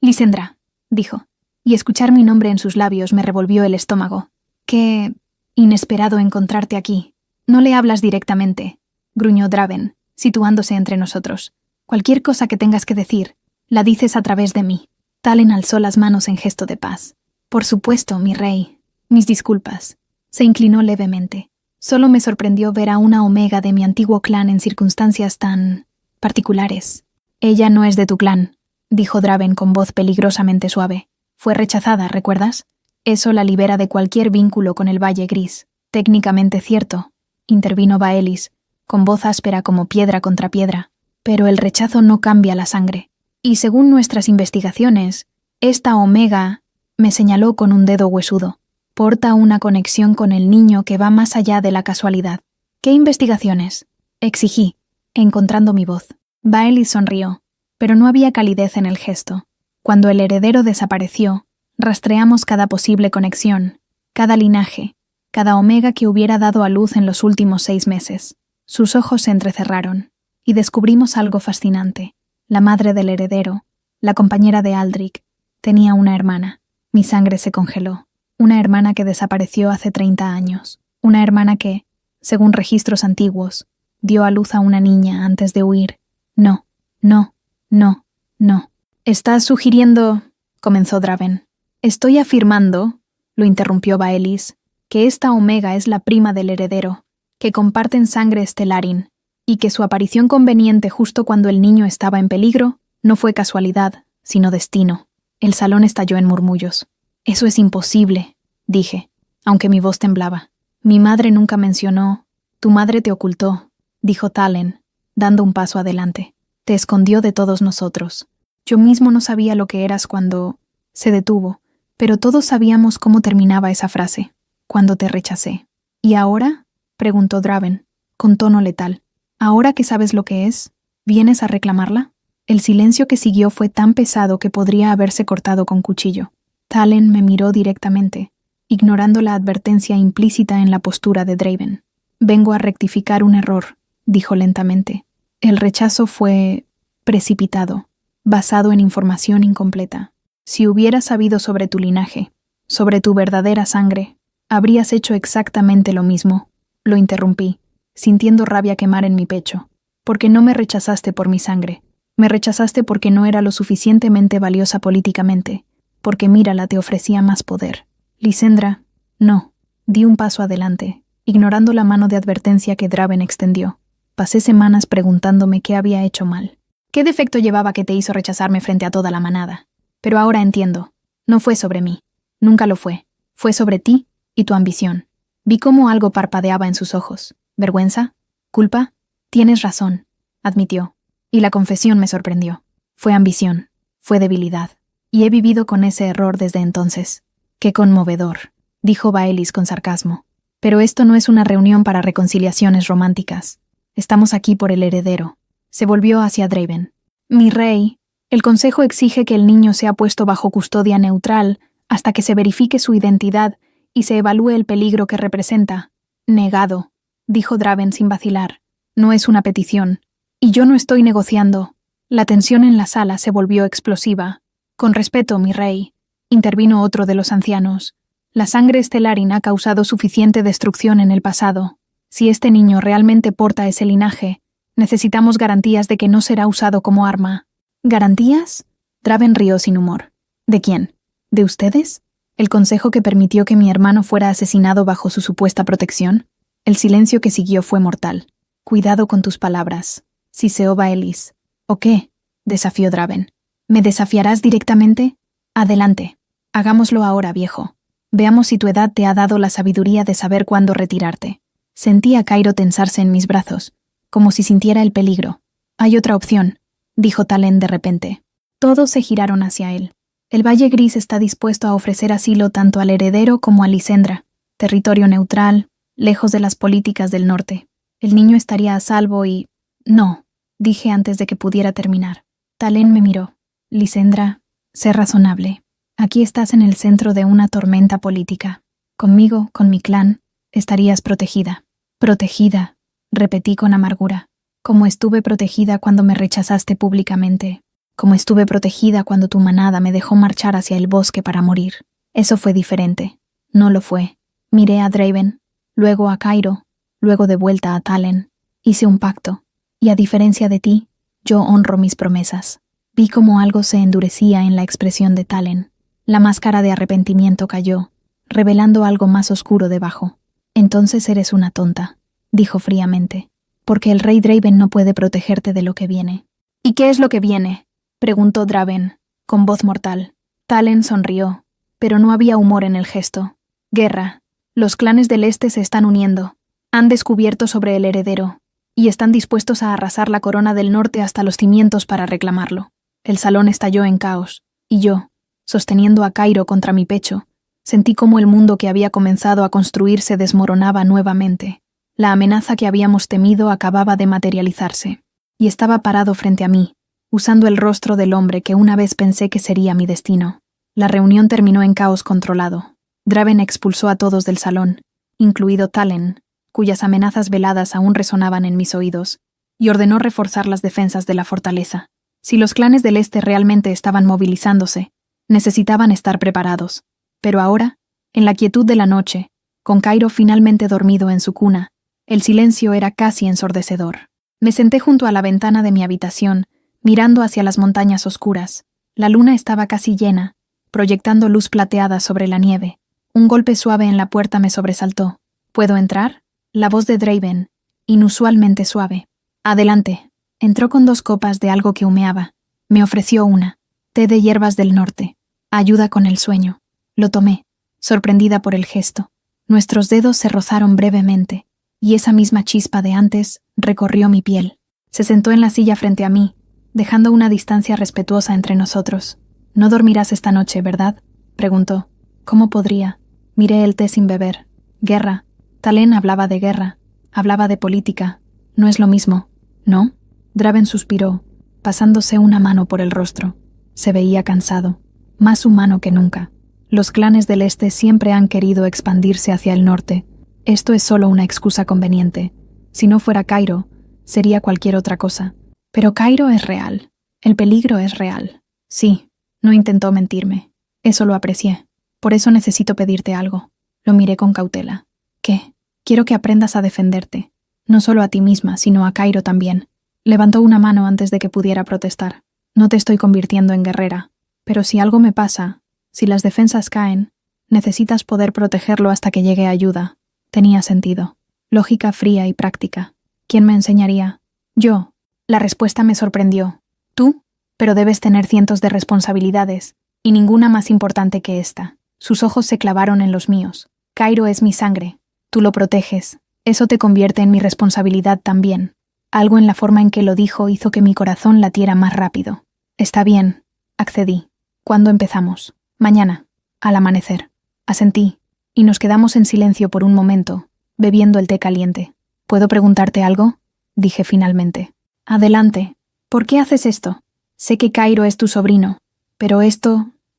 Lysendra, dijo, y escuchar mi nombre en sus labios me revolvió el estómago. Qué inesperado encontrarte aquí. No le hablas directamente, gruñó Draven, situándose entre nosotros. Cualquier cosa que tengas que decir, la dices a través de mí. Talen alzó las manos en gesto de paz. Por supuesto, mi rey. Mis disculpas. Se inclinó levemente. Solo me sorprendió ver a una Omega de mi antiguo clan en circunstancias tan particulares. Ella no es de tu clan, dijo Draven con voz peligrosamente suave. Fue rechazada, ¿recuerdas? Eso la libera de cualquier vínculo con el Valle Gris. Técnicamente cierto, intervino Baelis, con voz áspera como piedra contra piedra. Pero el rechazo no cambia la sangre. Y según nuestras investigaciones, esta Omega, me señaló con un dedo huesudo, porta una conexión con el niño que va más allá de la casualidad. ¿Qué investigaciones? Exigí, encontrando mi voz. Baelis sonrió, pero no había calidez en el gesto. Cuando el heredero desapareció, rastreamos cada posible conexión, cada linaje, cada Omega que hubiera dado a luz en los últimos 6 meses. Sus ojos se entrecerraron, y descubrimos algo fascinante. La madre del heredero, la compañera de Aldrich, tenía una hermana. Mi sangre se congeló. Una hermana que desapareció hace 30 años. Una hermana que, según registros antiguos, dio a luz a una niña antes de huir. No, no, no, no. «Estás sugiriendo...» comenzó Draven. «Estoy afirmando», lo interrumpió Baelis, «que esta Omega es la prima del heredero, que comparten sangre Stellarin, y que su aparición conveniente justo cuando el niño estaba en peligro no fue casualidad, sino destino». El salón estalló en murmullos. «Eso es imposible», dije, aunque mi voz temblaba. «Mi madre nunca mencionó...» «Tu madre te ocultó», dijo Talen, dando un paso adelante. «Te escondió de todos nosotros. Yo mismo no sabía lo que eras cuando...» Se detuvo, pero todos sabíamos cómo terminaba esa frase. «Cuando te rechacé». «¿Y ahora?», preguntó Draven, con tono letal. «¿Ahora que sabes lo que es, vienes a reclamarla?» El silencio que siguió fue tan pesado que podría haberse cortado con cuchillo. Talen me miró directamente, ignorando la advertencia implícita en la postura de Draven. «Vengo a rectificar un error», dijo lentamente. «El rechazo fue precipitado, basado en información incompleta. Si hubieras sabido sobre tu linaje, sobre tu verdadera sangre, habrías hecho exactamente lo mismo». Lo interrumpí, sintiendo rabia quemar en mi pecho. «Porque no me rechazaste por mi sangre. Me rechazaste porque no era lo suficientemente valiosa políticamente, porque Mírala te ofrecía más poder. Lysendra, no. Di un paso adelante, ignorando la mano de advertencia que Draven extendió. Pasé semanas preguntándome qué había hecho mal. ¿Qué defecto llevaba que te hizo rechazarme frente a toda la manada? Pero ahora entiendo. No fue sobre mí. Nunca lo fue. Fue sobre ti y tu ambición. Vi cómo algo parpadeaba en sus ojos. ¿Vergüenza? ¿Culpa? Tienes razón, admitió. Y la confesión me sorprendió. Fue ambición. Fue debilidad. Y he vivido con ese error desde entonces. ¡Qué conmovedor!, dijo Baelis con sarcasmo. Pero esto no es una reunión para reconciliaciones románticas. Estamos aquí por el heredero. Se volvió hacia Draven. Mi rey, el consejo exige que el niño sea puesto bajo custodia neutral hasta que se verifique su identidad y se evalúe el peligro que representa. Negado, dijo Draven sin vacilar. No es una petición. Y yo no estoy negociando. La tensión en la sala se volvió explosiva. Con respeto, mi rey, intervino otro de los ancianos. La sangre Stellarin ha causado suficiente destrucción en el pasado. Si este niño realmente porta ese linaje, necesitamos garantías de que no será usado como arma. ¿Garantías? Draven rió sin humor. ¿De quién? ¿De ustedes? ¿El consejo que permitió que mi hermano fuera asesinado bajo su supuesta protección? El silencio que siguió fue mortal. Cuidado con tus palabras, siseó Baelis. ¿O qué?, desafió Draven. ¿Me desafiarás directamente? Adelante. Hagámoslo ahora, viejo. Veamos si tu edad te ha dado la sabiduría de saber cuándo retirarte. Sentí a Cairo tensarse en mis brazos, como si sintiera el peligro. Hay otra opción, dijo Talen de repente. Todos se giraron hacia él. El Valle Gris está dispuesto a ofrecer asilo tanto al heredero como a Lysendra. Territorio neutral, lejos de las políticas del norte. El niño estaría a salvo y... No, dije antes de que pudiera terminar. Talen me miró. Lysendra, sé razonable. Aquí estás en el centro de una tormenta política. Conmigo, con mi clan, estarías protegida. Protegida, repetí con amargura. Como estuve protegida cuando me rechazaste públicamente. Como estuve protegida cuando tu manada me dejó marchar hacia el bosque para morir. Eso fue diferente. No lo fue. Miré a Draven, luego a Cairo, luego de vuelta a Talen. Hice un pacto. Y a diferencia de ti, yo honro mis promesas. Vi como algo se endurecía en la expresión de Talen. La máscara de arrepentimiento cayó, revelando algo más oscuro debajo. Entonces eres una tonta, dijo fríamente, porque el rey Draven no puede protegerte de lo que viene. ¿Y qué es lo que viene?, preguntó Draven, con voz mortal. Talen sonrió, pero no había humor en el gesto. Guerra. Los clanes del este se están uniendo. Han descubierto sobre el heredero, y están dispuestos a arrasar la corona del norte hasta los cimientos para reclamarlo. El salón estalló en caos, y yo, sosteniendo a Cairo contra mi pecho, sentí cómo el mundo que había comenzado a construir se desmoronaba nuevamente. La amenaza que habíamos temido acababa de materializarse, y estaba parado frente a mí, usando el rostro del hombre que una vez pensé que sería mi destino. La reunión terminó en caos controlado. Draven expulsó a todos del salón, incluido Talen, cuyas amenazas veladas aún resonaban en mis oídos, y ordenó reforzar las defensas de la fortaleza. Si los clanes del este realmente estaban movilizándose, necesitaban estar preparados. Pero ahora, en la quietud de la noche, con Cairo finalmente dormido en su cuna, el silencio era casi ensordecedor. Me senté junto a la ventana de mi habitación, mirando hacia las montañas oscuras. La luna estaba casi llena, proyectando luz plateada sobre la nieve. Un golpe suave en la puerta me sobresaltó. ¿Puedo entrar? La voz de Draven, inusualmente suave. Adelante. Entró con 2 copas de algo que humeaba. Me ofreció una. Té de hierbas del norte. Ayuda con el sueño. Lo tomé, sorprendida por el gesto. Nuestros dedos se rozaron brevemente, y esa misma chispa de antes recorrió mi piel. Se sentó en la silla frente a mí, dejando una distancia respetuosa entre nosotros. «No dormirás esta noche, ¿verdad?», preguntó. «¿Cómo podría?». Miré el té sin beber. Guerra. Talen hablaba de guerra. Hablaba de política. No es lo mismo, ¿no? Draven suspiró, pasándose una mano por el rostro. Se veía cansado, más humano que nunca. Los clanes del este siempre han querido expandirse hacia el norte. Esto es solo una excusa conveniente. Si no fuera Cairo, sería cualquier otra cosa. Pero Cairo es real. El peligro es real. Sí, no intentó mentirme. Eso lo aprecié. Por eso necesito pedirte algo. Lo miré con cautela. ¿Qué? Quiero que aprendas a defenderte. No solo a ti misma, sino a Cairo también. Levantó una mano antes de que pudiera protestar. No te estoy convirtiendo en guerrera, pero si algo me pasa, si las defensas caen, necesitas poder protegerlo hasta que llegue ayuda. Tenía sentido. Lógica fría y práctica. ¿Quién me enseñaría? Yo. La respuesta me sorprendió. ¿Tú? Pero debes tener cientos de responsabilidades, y ninguna más importante que esta. Sus ojos se clavaron en los míos. Cairo es mi sangre. Tú lo proteges. Eso te convierte en mi responsabilidad también. Algo en la forma en que lo dijo hizo que mi corazón latiera más rápido. Está bien, accedí. ¿Cuándo empezamos? Mañana, al amanecer. Asentí, y nos quedamos en silencio por un momento, bebiendo el té caliente. ¿Puedo preguntarte algo? Dije finalmente. Adelante. ¿Por qué haces esto? Sé que Cairo es tu sobrino, pero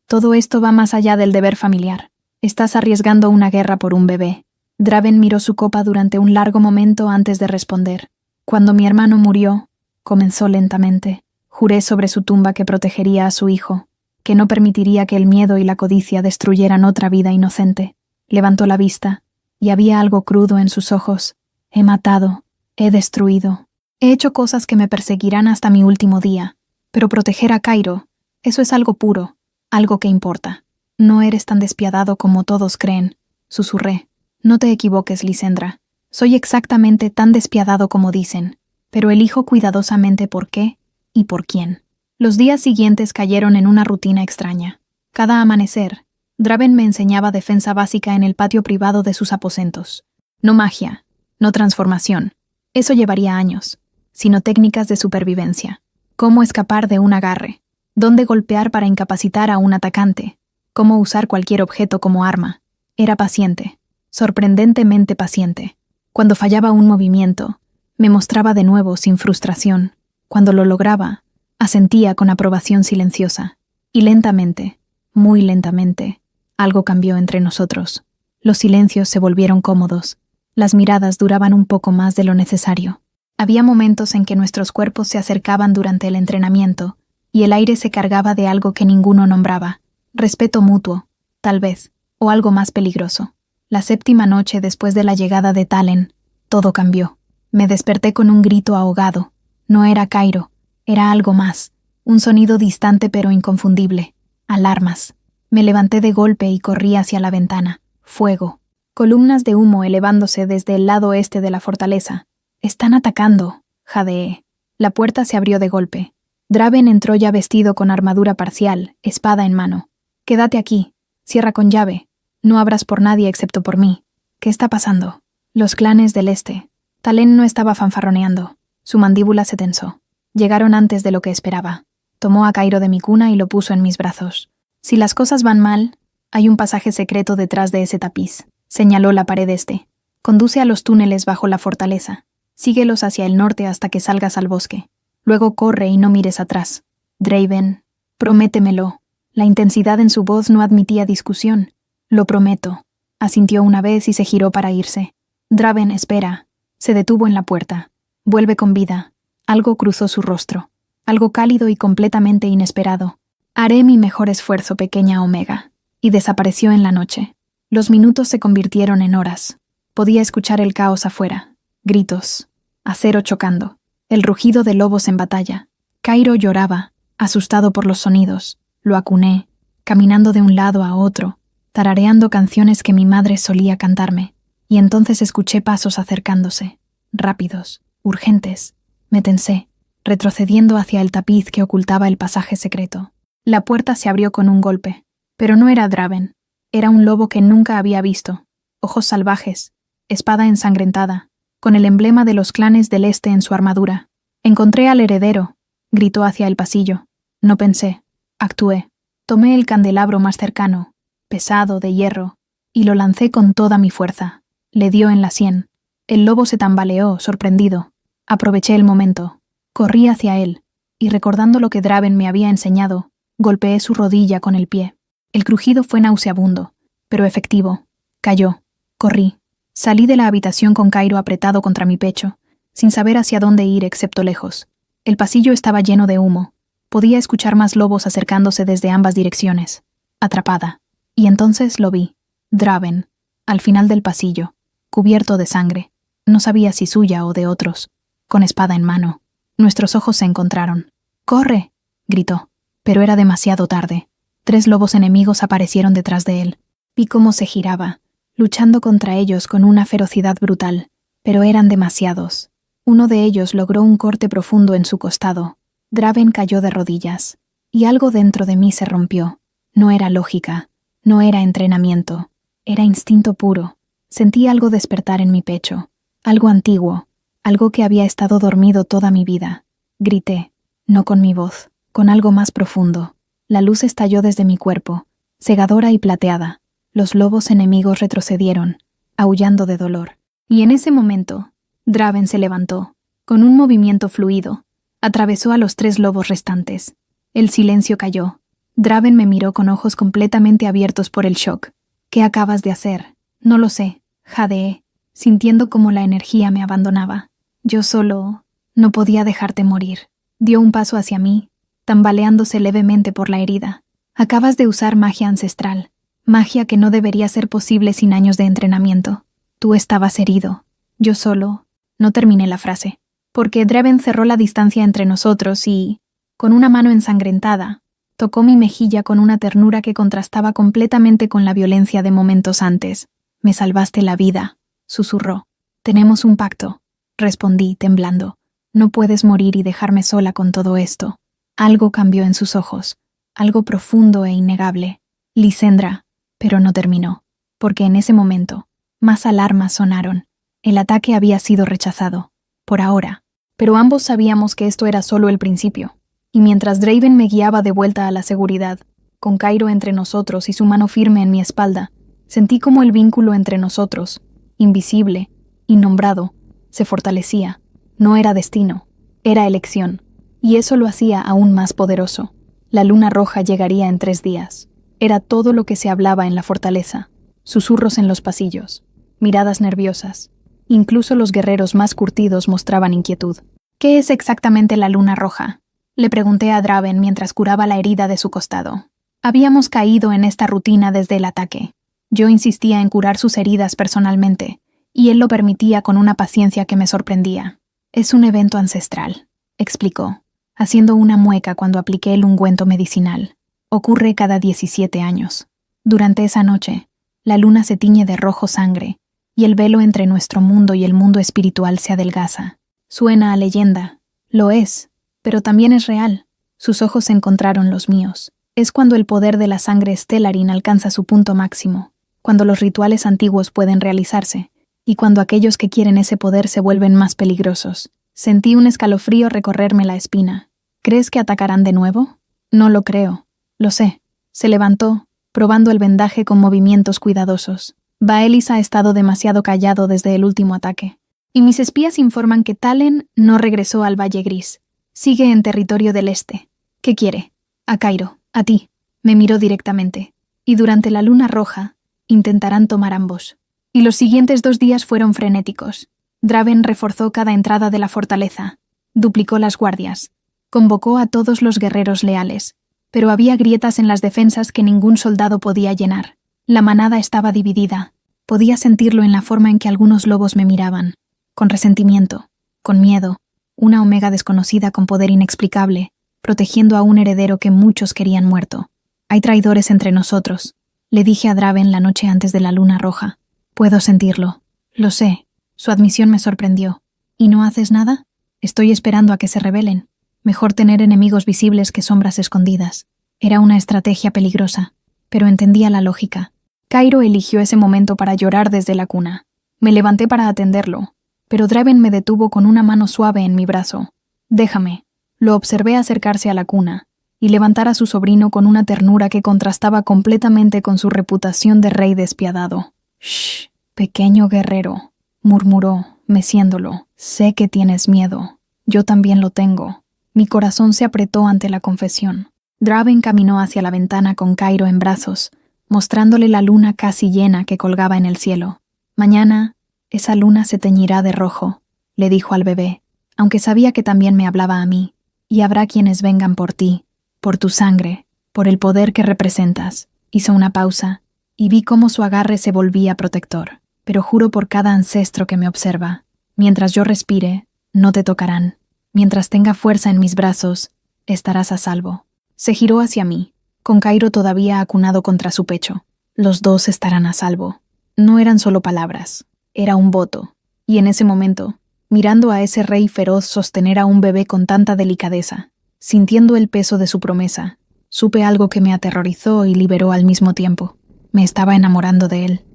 todo esto va más allá del deber familiar. Estás arriesgando una guerra por un bebé. Draven miró su copa durante un largo momento antes de responder. Cuando mi hermano murió, comenzó lentamente, juré sobre su tumba que protegería a su hijo, que no permitiría que el miedo y la codicia destruyeran otra vida inocente. Levantó la vista, y había algo crudo en sus ojos. He matado, he destruido. He hecho cosas que me perseguirán hasta mi último día, pero proteger a Cairo, eso es algo puro, algo que importa. No eres tan despiadado como todos creen, susurré. No te equivoques, Lisendra. Soy exactamente tan despiadado como dicen, pero elijo cuidadosamente por qué y por quién. Los días siguientes cayeron en una rutina extraña. Cada amanecer, Draven me enseñaba defensa básica en el patio privado de sus aposentos. No magia, no transformación. Eso llevaría años, sino técnicas de supervivencia. Cómo escapar de un agarre, dónde golpear para incapacitar a un atacante, cómo usar cualquier objeto como arma. Era paciente, sorprendentemente paciente. Cuando fallaba un movimiento, me mostraba de nuevo sin frustración. Cuando lo lograba, asentía con aprobación silenciosa. Y lentamente, muy lentamente, algo cambió entre nosotros. Los silencios se volvieron cómodos. Las miradas duraban un poco más de lo necesario. Había momentos en que nuestros cuerpos se acercaban durante el entrenamiento, y el aire se cargaba de algo que ninguno nombraba. Respeto mutuo, tal vez, o algo más peligroso. La séptima noche después de la llegada de Talen, todo cambió. Me desperté con un grito ahogado. No era Cairo, era algo más. Un sonido distante pero inconfundible. Alarmas. Me levanté de golpe y corrí hacia la ventana. Fuego. Columnas de humo elevándose desde el lado este de la fortaleza. «Están atacando», jadeé. La puerta se abrió de golpe. Draven entró ya vestido con armadura parcial, espada en mano. «Quédate aquí. Cierra con llave. No abras por nadie excepto por mí. ¿Qué está pasando?» Los clanes del este. Talen no estaba fanfarroneando. Su mandíbula se tensó. Llegaron antes de lo que esperaba. Tomó a Cairo de mi cuna y lo puso en mis brazos. «Si las cosas van mal, hay un pasaje secreto detrás de ese tapiz», señaló la pared este. «Conduce a los túneles bajo la fortaleza. Síguelos hacia el norte hasta que salgas al bosque. Luego corre y no mires atrás. Draven, prométemelo». La intensidad en su voz no admitía discusión. «Lo prometo», asintió una vez y se giró para irse. «Draven, espera». Se detuvo en la puerta. «Vuelve con vida». Algo cruzó su rostro. Algo cálido y completamente inesperado. «Haré mi mejor esfuerzo, pequeña Omega». Y desapareció en la noche. Los minutos se convirtieron en horas. Podía escuchar el caos afuera. Gritos. Acero chocando. El rugido de lobos en batalla. Cairo lloraba, asustado por los sonidos. Lo acuné, caminando de un lado a otro, tarareando canciones que mi madre solía cantarme. Y entonces escuché pasos acercándose. Rápidos, urgentes. Me tensé, retrocediendo hacia el tapiz que ocultaba el pasaje secreto. La puerta se abrió con un golpe. Pero no era Draven. Era un lobo que nunca había visto. Ojos salvajes, espada ensangrentada, con el emblema de los clanes del este en su armadura. «Encontré al heredero», gritó hacia el pasillo. No pensé. Actué. Tomé el candelabro más cercano, pesado, de hierro, y lo lancé con toda mi fuerza. Le dio en la sien. El lobo se tambaleó, sorprendido. Aproveché el momento. Corrí hacia él, y recordando lo que Draven me había enseñado, golpeé su rodilla con el pie. El crujido fue nauseabundo, pero efectivo. Cayó. Corrí. Salí de la habitación con Cairo apretado contra mi pecho, sin saber hacia dónde ir excepto lejos. El pasillo estaba lleno de humo. Podía escuchar más lobos acercándose desde ambas direcciones. Atrapada. Y entonces lo vi. Draven, al final del pasillo, cubierto de sangre. No sabía si suya o de otros. Con espada en mano. Nuestros ojos se encontraron. ¡Corre!, gritó, pero era demasiado tarde. 3 lobos enemigos aparecieron detrás de él. Vi cómo se giraba, luchando contra ellos con una ferocidad brutal, pero eran demasiados. Uno de ellos logró un corte profundo en su costado. Draven cayó de rodillas, y algo dentro de mí se rompió. No era lógica, no era entrenamiento, era instinto puro. Sentí algo despertar en mi pecho, algo antiguo, algo que había estado dormido toda mi vida. Grité, no con mi voz, con algo más profundo. La luz estalló desde mi cuerpo, cegadora y plateada. Los lobos enemigos retrocedieron, aullando de dolor. Y en ese momento, Draven se levantó, con un movimiento fluido. Atravesó a los 3 lobos restantes. El silencio cayó. Draven me miró con ojos completamente abiertos por el shock. ¿Qué acabas de hacer? No lo sé, jadeé, sintiendo como la energía me abandonaba. Yo solo no podía dejarte morir. Dio un paso hacia mí, tambaleándose levemente por la herida. Acabas de usar magia ancestral, magia que no debería ser posible sin años de entrenamiento. Tú estabas herido. Yo solo no terminé la frase, porque Draven cerró la distancia entre nosotros y, con una mano ensangrentada, tocó mi mejilla con una ternura que contrastaba completamente con la violencia de momentos antes. Me salvaste la vida, susurró. Tenemos un pacto, respondí, temblando. No puedes morir y dejarme sola con todo esto. Algo cambió en sus ojos, algo profundo e innegable. Lysendra, pero no terminó, porque en ese momento, más alarmas sonaron. El ataque había sido rechazado, por ahora, pero ambos sabíamos que esto era solo el principio. Y mientras Draven me guiaba de vuelta a la seguridad, con Cairo entre nosotros y su mano firme en mi espalda, sentí como el vínculo entre nosotros, invisible, innombrado, se fortalecía. No era destino, era elección, y eso lo hacía aún más poderoso. La luna roja llegaría en 3 días. Era todo lo que se hablaba en la fortaleza, susurros en los pasillos, miradas nerviosas. Incluso los guerreros más curtidos mostraban inquietud. ¿Qué es exactamente la luna roja?, le pregunté a Draven mientras curaba la herida de su costado. Habíamos caído en esta rutina desde el ataque. Yo insistía en curar sus heridas personalmente, y él lo permitía con una paciencia que me sorprendía. Es un evento ancestral, explicó, haciendo una mueca cuando apliqué el ungüento medicinal. Ocurre cada 17 años. Durante esa noche, la luna se tiñe de rojo sangre, y el velo entre nuestro mundo y el mundo espiritual se adelgaza. Suena a leyenda, lo es, pero también es real. Sus ojos encontraron los míos. Es cuando el poder de la sangre Stellarin alcanza su punto máximo, cuando los rituales antiguos pueden realizarse, y cuando aquellos que quieren ese poder se vuelven más peligrosos. Sentí un escalofrío recorrerme la espina. ¿Crees que atacarán de nuevo? No lo creo. Lo sé. Se levantó, probando el vendaje con movimientos cuidadosos. Baelis ha estado demasiado callado desde el último ataque. Y mis espías informan que Talen no regresó al Valle Gris. Sigue en territorio del este. ¿Qué quiere? A Cairo, a ti. Me miró directamente. Y durante la luna roja, intentarán tomar ambos. Y los siguientes 2 días fueron frenéticos. Draven reforzó cada entrada de la fortaleza. Duplicó las guardias. Convocó a todos los guerreros leales. Pero había grietas en las defensas que ningún soldado podía llenar. La manada estaba dividida. Podía sentirlo en la forma en que algunos lobos me miraban. Con resentimiento, con miedo. Una omega desconocida con poder inexplicable, protegiendo a un heredero que muchos querían muerto. Hay traidores entre nosotros, le dije a Draven la noche antes de la luna roja. Puedo sentirlo. Lo sé. Su admisión me sorprendió. ¿Y no haces nada? Estoy esperando a que se rebelen. Mejor tener enemigos visibles que sombras escondidas. Era una estrategia peligrosa, pero entendía la lógica. Cairo eligió ese momento para llorar desde la cuna. Me levanté para atenderlo, pero Draven me detuvo con una mano suave en mi brazo. Déjame. Lo observé acercarse a la cuna y levantar a su sobrino con una ternura que contrastaba completamente con su reputación de rey despiadado. «Shh, pequeño guerrero», murmuró, meciéndolo. «Sé que tienes miedo. Yo también lo tengo». Mi corazón se apretó ante la confesión. Draven caminó hacia la ventana con Cairo en brazos, mostrándole la luna casi llena que colgaba en el cielo. «Mañana, esa luna se teñirá de rojo», le dijo al bebé, aunque sabía que también me hablaba a mí. «Y habrá quienes vengan por ti, por tu sangre, por el poder que representas». Hizo una pausa, y vi cómo su agarre se volvía protector. «Pero juro por cada ancestro que me observa, mientras yo respire, no te tocarán. Mientras tenga fuerza en mis brazos, estarás a salvo. Se giró hacia mí, con Cairo todavía acunado contra su pecho. Los dos estarán a salvo. No eran solo palabras, era un voto. Y en ese momento, mirando a ese rey feroz sostener a un bebé con tanta delicadeza, sintiendo el peso de su promesa, supe algo que me aterrorizó y liberó al mismo tiempo. Me estaba enamorando de él.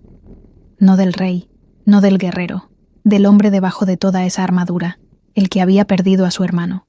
No del rey, no del guerrero, del hombre debajo de toda esa armadura, el que había perdido a su hermano.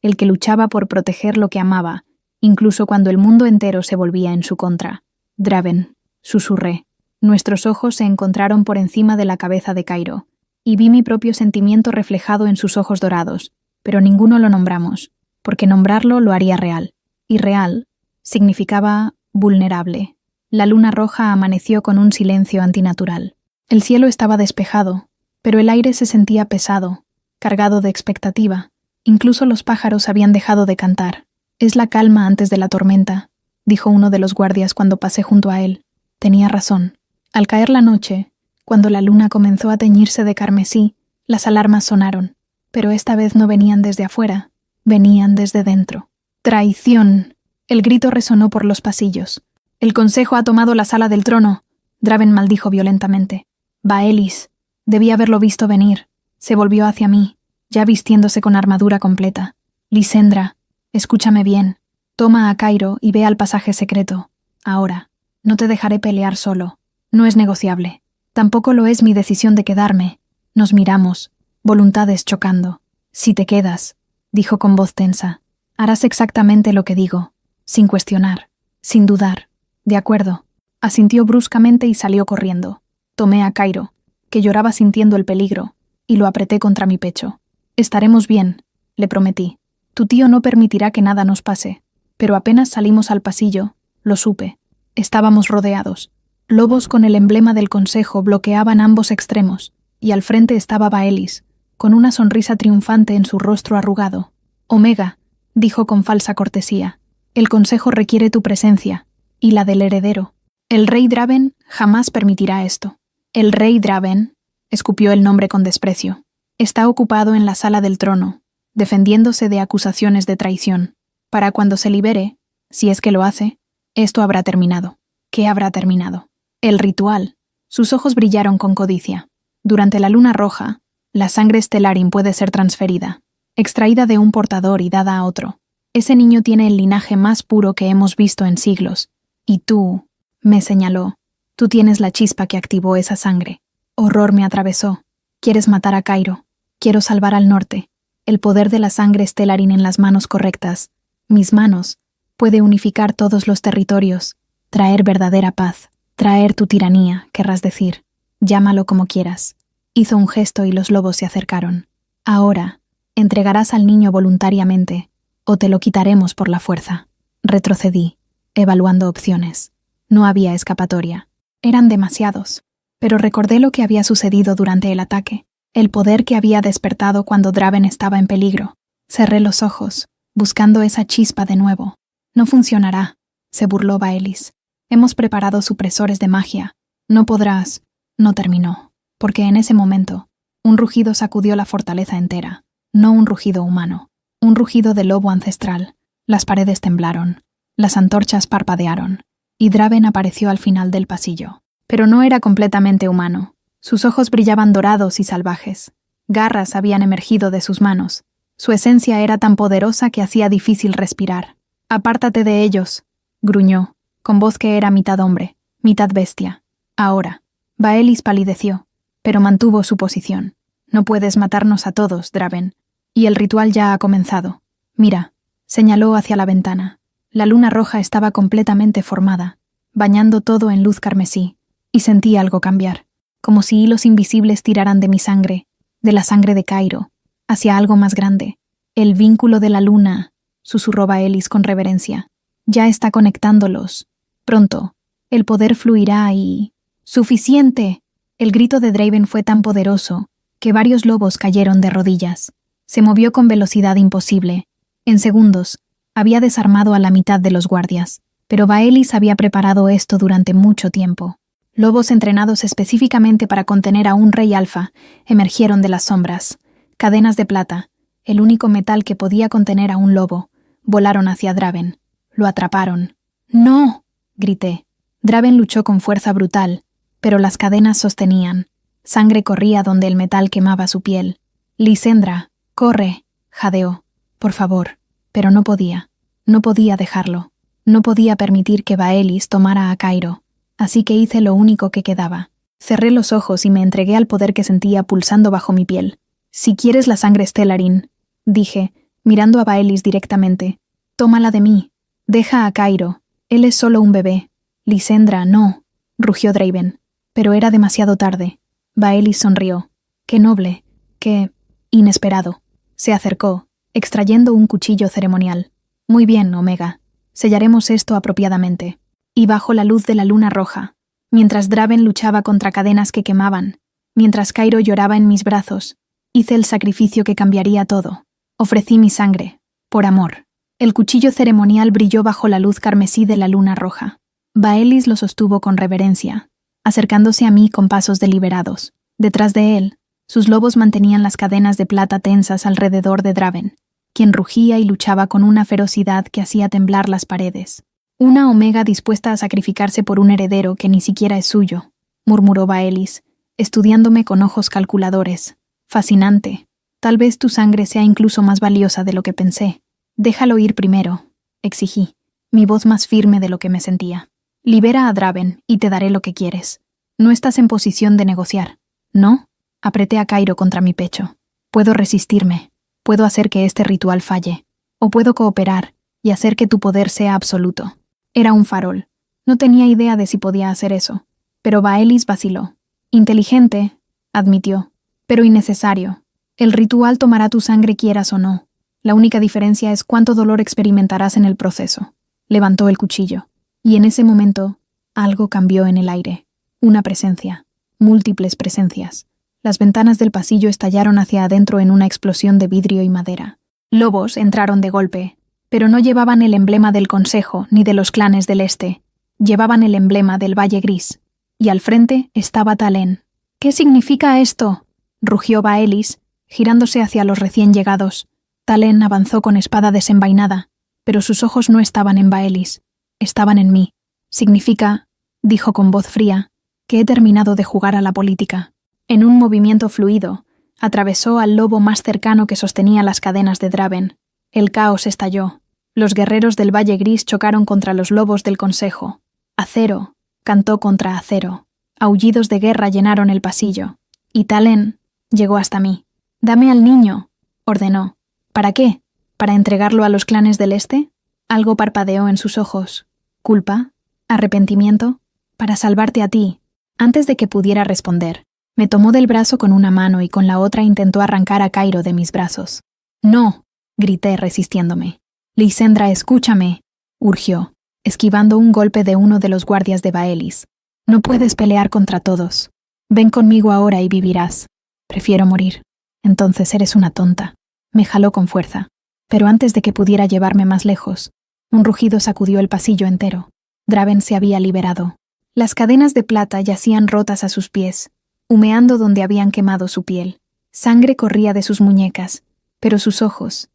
El que luchaba por proteger lo que amaba, incluso cuando el mundo entero se volvía en su contra. Draven, susurré. Nuestros ojos se encontraron por encima de la cabeza de Cairo, y vi mi propio sentimiento reflejado en sus ojos dorados, pero ninguno lo nombramos, porque nombrarlo lo haría real. Y real significaba vulnerable. La luna roja amaneció con un silencio antinatural. El cielo estaba despejado, pero el aire se sentía pesado, cargado de expectativa. Incluso los pájaros habían dejado de cantar. «Es la calma antes de la tormenta», dijo uno de los guardias cuando pasé junto a él. Tenía razón. Al caer la noche, cuando la luna comenzó a teñirse de carmesí, las alarmas sonaron, pero esta vez no venían desde afuera, venían desde dentro. «¡Traición!». El grito resonó por los pasillos. «El consejo ha tomado la sala del trono», Draven maldijo violentamente. «Baelis, debí haberlo visto venir». Se volvió hacia mí, ya vistiéndose con armadura completa. «Lysendra, escúchame bien. Toma a Cairo y ve al pasaje secreto. Ahora, no te dejaré pelear solo. No es negociable. Tampoco lo es mi decisión de quedarme. Nos miramos, voluntades chocando. Si te quedas», dijo con voz tensa, «harás exactamente lo que digo, sin cuestionar, sin dudar». «De acuerdo», asintió bruscamente y salió corriendo. Tomé a Cairo, que lloraba sintiendo el peligro, y lo apreté contra mi pecho. «Estaremos bien», le prometí. «Tu tío no permitirá que nada nos pase». Pero apenas salimos al pasillo, lo supe. Estábamos rodeados. Lobos con el emblema del consejo bloqueaban ambos extremos, y al frente estaba Baelis, con una sonrisa triunfante en su rostro arrugado. «Omega», dijo con falsa cortesía, «el consejo requiere tu presencia, y la del heredero. El rey Draven jamás permitirá esto». «El rey Draven», escupió el nombre con desprecio, «está ocupado en la sala del trono, defendiéndose de acusaciones de traición. Para cuando se libere, si es que lo hace, esto habrá terminado». «¿Qué habrá terminado?» «El ritual». Sus ojos brillaron con codicia. «Durante la luna roja, la sangre Stellarin puede ser transferida, extraída de un portador y dada a otro. Ese niño tiene el linaje más puro que hemos visto en siglos. Y tú», me señaló, «tú tienes la chispa que activó esa sangre». Horror me atravesó. «Quieres matar a Cairo. Quiero salvar al norte. El poder de la sangre Stellarin en las manos correctas, mis manos, puede unificar todos los territorios, traer verdadera paz, traer tu tiranía, querrás decir. Llámalo como quieras». Hizo un gesto y los lobos se acercaron. «Ahora, entregarás al niño voluntariamente, o te lo quitaremos por la fuerza». Retrocedí, evaluando opciones. No había escapatoria. Eran demasiados. Pero recordé lo que había sucedido durante el ataque, el poder que había despertado cuando Draven estaba en peligro. Cerré los ojos, buscando esa chispa de nuevo. «No funcionará», se burló Baelis. «Hemos preparado supresores de magia. No podrás». No terminó, porque en ese momento, un rugido sacudió la fortaleza entera. No un rugido humano, un rugido de lobo ancestral. Las paredes temblaron, las antorchas parpadearon, y Draven apareció al final del pasillo. Pero no era completamente humano. Sus ojos brillaban dorados y salvajes. Garras habían emergido de sus manos. Su esencia era tan poderosa que hacía difícil respirar. «Apártate de ellos», gruñó, con voz que era mitad hombre, mitad bestia. «Ahora». Baelis palideció, pero mantuvo su posición. «No puedes matarnos a todos, Draven. Y el ritual ya ha comenzado. Mira», señaló hacia la ventana. La luna roja estaba completamente formada, bañando todo en luz carmesí, y sentí algo cambiar, como si hilos invisibles tiraran de mi sangre, de la sangre de Cairo, hacia algo más grande. «El vínculo de la luna», susurró Baelis con reverencia. «Ya está conectándolos. Pronto, el poder fluirá y...» «¡Suficiente!». El grito de Draven fue tan poderoso que varios lobos cayeron de rodillas. Se movió con velocidad imposible. En segundos, había desarmado a la mitad de los guardias, pero Baelis había preparado esto durante mucho tiempo. Lobos entrenados específicamente para contener a un rey alfa emergieron de las sombras. Cadenas de plata, el único metal que podía contener a un lobo, volaron hacia Draven. Lo atraparon. ¡No!, grité. Draven luchó con fuerza brutal, pero las cadenas sostenían. Sangre corría donde el metal quemaba su piel. «Lysendra, corre», jadeó. «Por favor». Pero no podía. No podía dejarlo. No podía permitir que Baelis tomara a Cairo. Así que hice lo único que quedaba. Cerré los ojos y me entregué al poder que sentía pulsando bajo mi piel. «Si quieres la sangre Stellarin», dije, mirando a Baelis directamente, «tómala de mí. Deja a Cairo. Él es solo un bebé». «Lysendra, no», rugió Draven. Pero era demasiado tarde. Baelis sonrió. «Qué noble. Qué inesperado». Se acercó, extrayendo un cuchillo ceremonial. «Muy bien, Omega. Sellaremos esto apropiadamente». Y bajo la luz de la luna roja, mientras Draven luchaba contra cadenas que quemaban, mientras Cairo lloraba en mis brazos, hice el sacrificio que cambiaría todo. Ofrecí mi sangre, por amor. El cuchillo ceremonial brilló bajo la luz carmesí de la luna roja. Baelis lo sostuvo con reverencia, acercándose a mí con pasos deliberados. Detrás de él, sus lobos mantenían las cadenas de plata tensas alrededor de Draven, quien rugía y luchaba con una ferocidad que hacía temblar las paredes. «Una Omega dispuesta a sacrificarse por un heredero que ni siquiera es suyo», murmuró Baelis, estudiándome con ojos calculadores. «Fascinante. Tal vez tu sangre sea incluso más valiosa de lo que pensé». «Déjalo ir primero», exigí, mi voz más firme de lo que me sentía. «Libera a Draven y te daré lo que quieres. No estás en posición de negociar, ¿no?» Apreté a Cairo contra mi pecho. «Puedo resistirme. Puedo hacer que este ritual falle. O puedo cooperar y hacer que tu poder sea absoluto». Era un farol. No tenía idea de si podía hacer eso. Pero Baelis vaciló. «Inteligente», admitió, «pero innecesario. El ritual tomará tu sangre quieras o no. La única diferencia es cuánto dolor experimentarás en el proceso». Levantó el cuchillo. Y en ese momento, algo cambió en el aire. Una presencia. Múltiples presencias. Las ventanas del pasillo estallaron hacia adentro en una explosión de vidrio y madera. Lobos entraron de golpe, pero no llevaban el emblema del Consejo ni de los clanes del Este. Llevaban el emblema del Valle Gris. Y al frente estaba Talen. «¿Qué significa esto?», rugió Baelis, girándose hacia los recién llegados. Talen avanzó con espada desenvainada, pero sus ojos no estaban en Baelis. Estaban en mí. «Significa», dijo con voz fría, «que he terminado de jugar a la política». En un movimiento fluido, atravesó al lobo más cercano que sostenía las cadenas de Draven. El caos estalló. Los guerreros del Valle Gris chocaron contra los lobos del Consejo. Acero cantó contra acero. Aullidos de guerra llenaron el pasillo. Y Talen llegó hasta mí. «Dame al niño», ordenó. «¿Para qué? ¿Para entregarlo a los clanes del Este?» Algo parpadeó en sus ojos. «¿Culpa? ¿Arrepentimiento?» «Para salvarte a ti». Antes de que pudiera responder, me tomó del brazo con una mano y con la otra intentó arrancar a Cairo de mis brazos. «No», grité resistiéndome. «Lysendra, escúchame», urgió, esquivando un golpe de uno de los guardias de Baelis. «No puedes pelear contra todos. Ven conmigo ahora y vivirás. Prefiero morir». «Entonces eres una tonta». Me jaló con fuerza, pero antes de que pudiera llevarme más lejos, un rugido sacudió el pasillo entero. Draven se había liberado. Las cadenas de plata yacían rotas a sus pies, humeando donde habían quemado su piel. Sangre corría de sus muñecas, pero sus ojos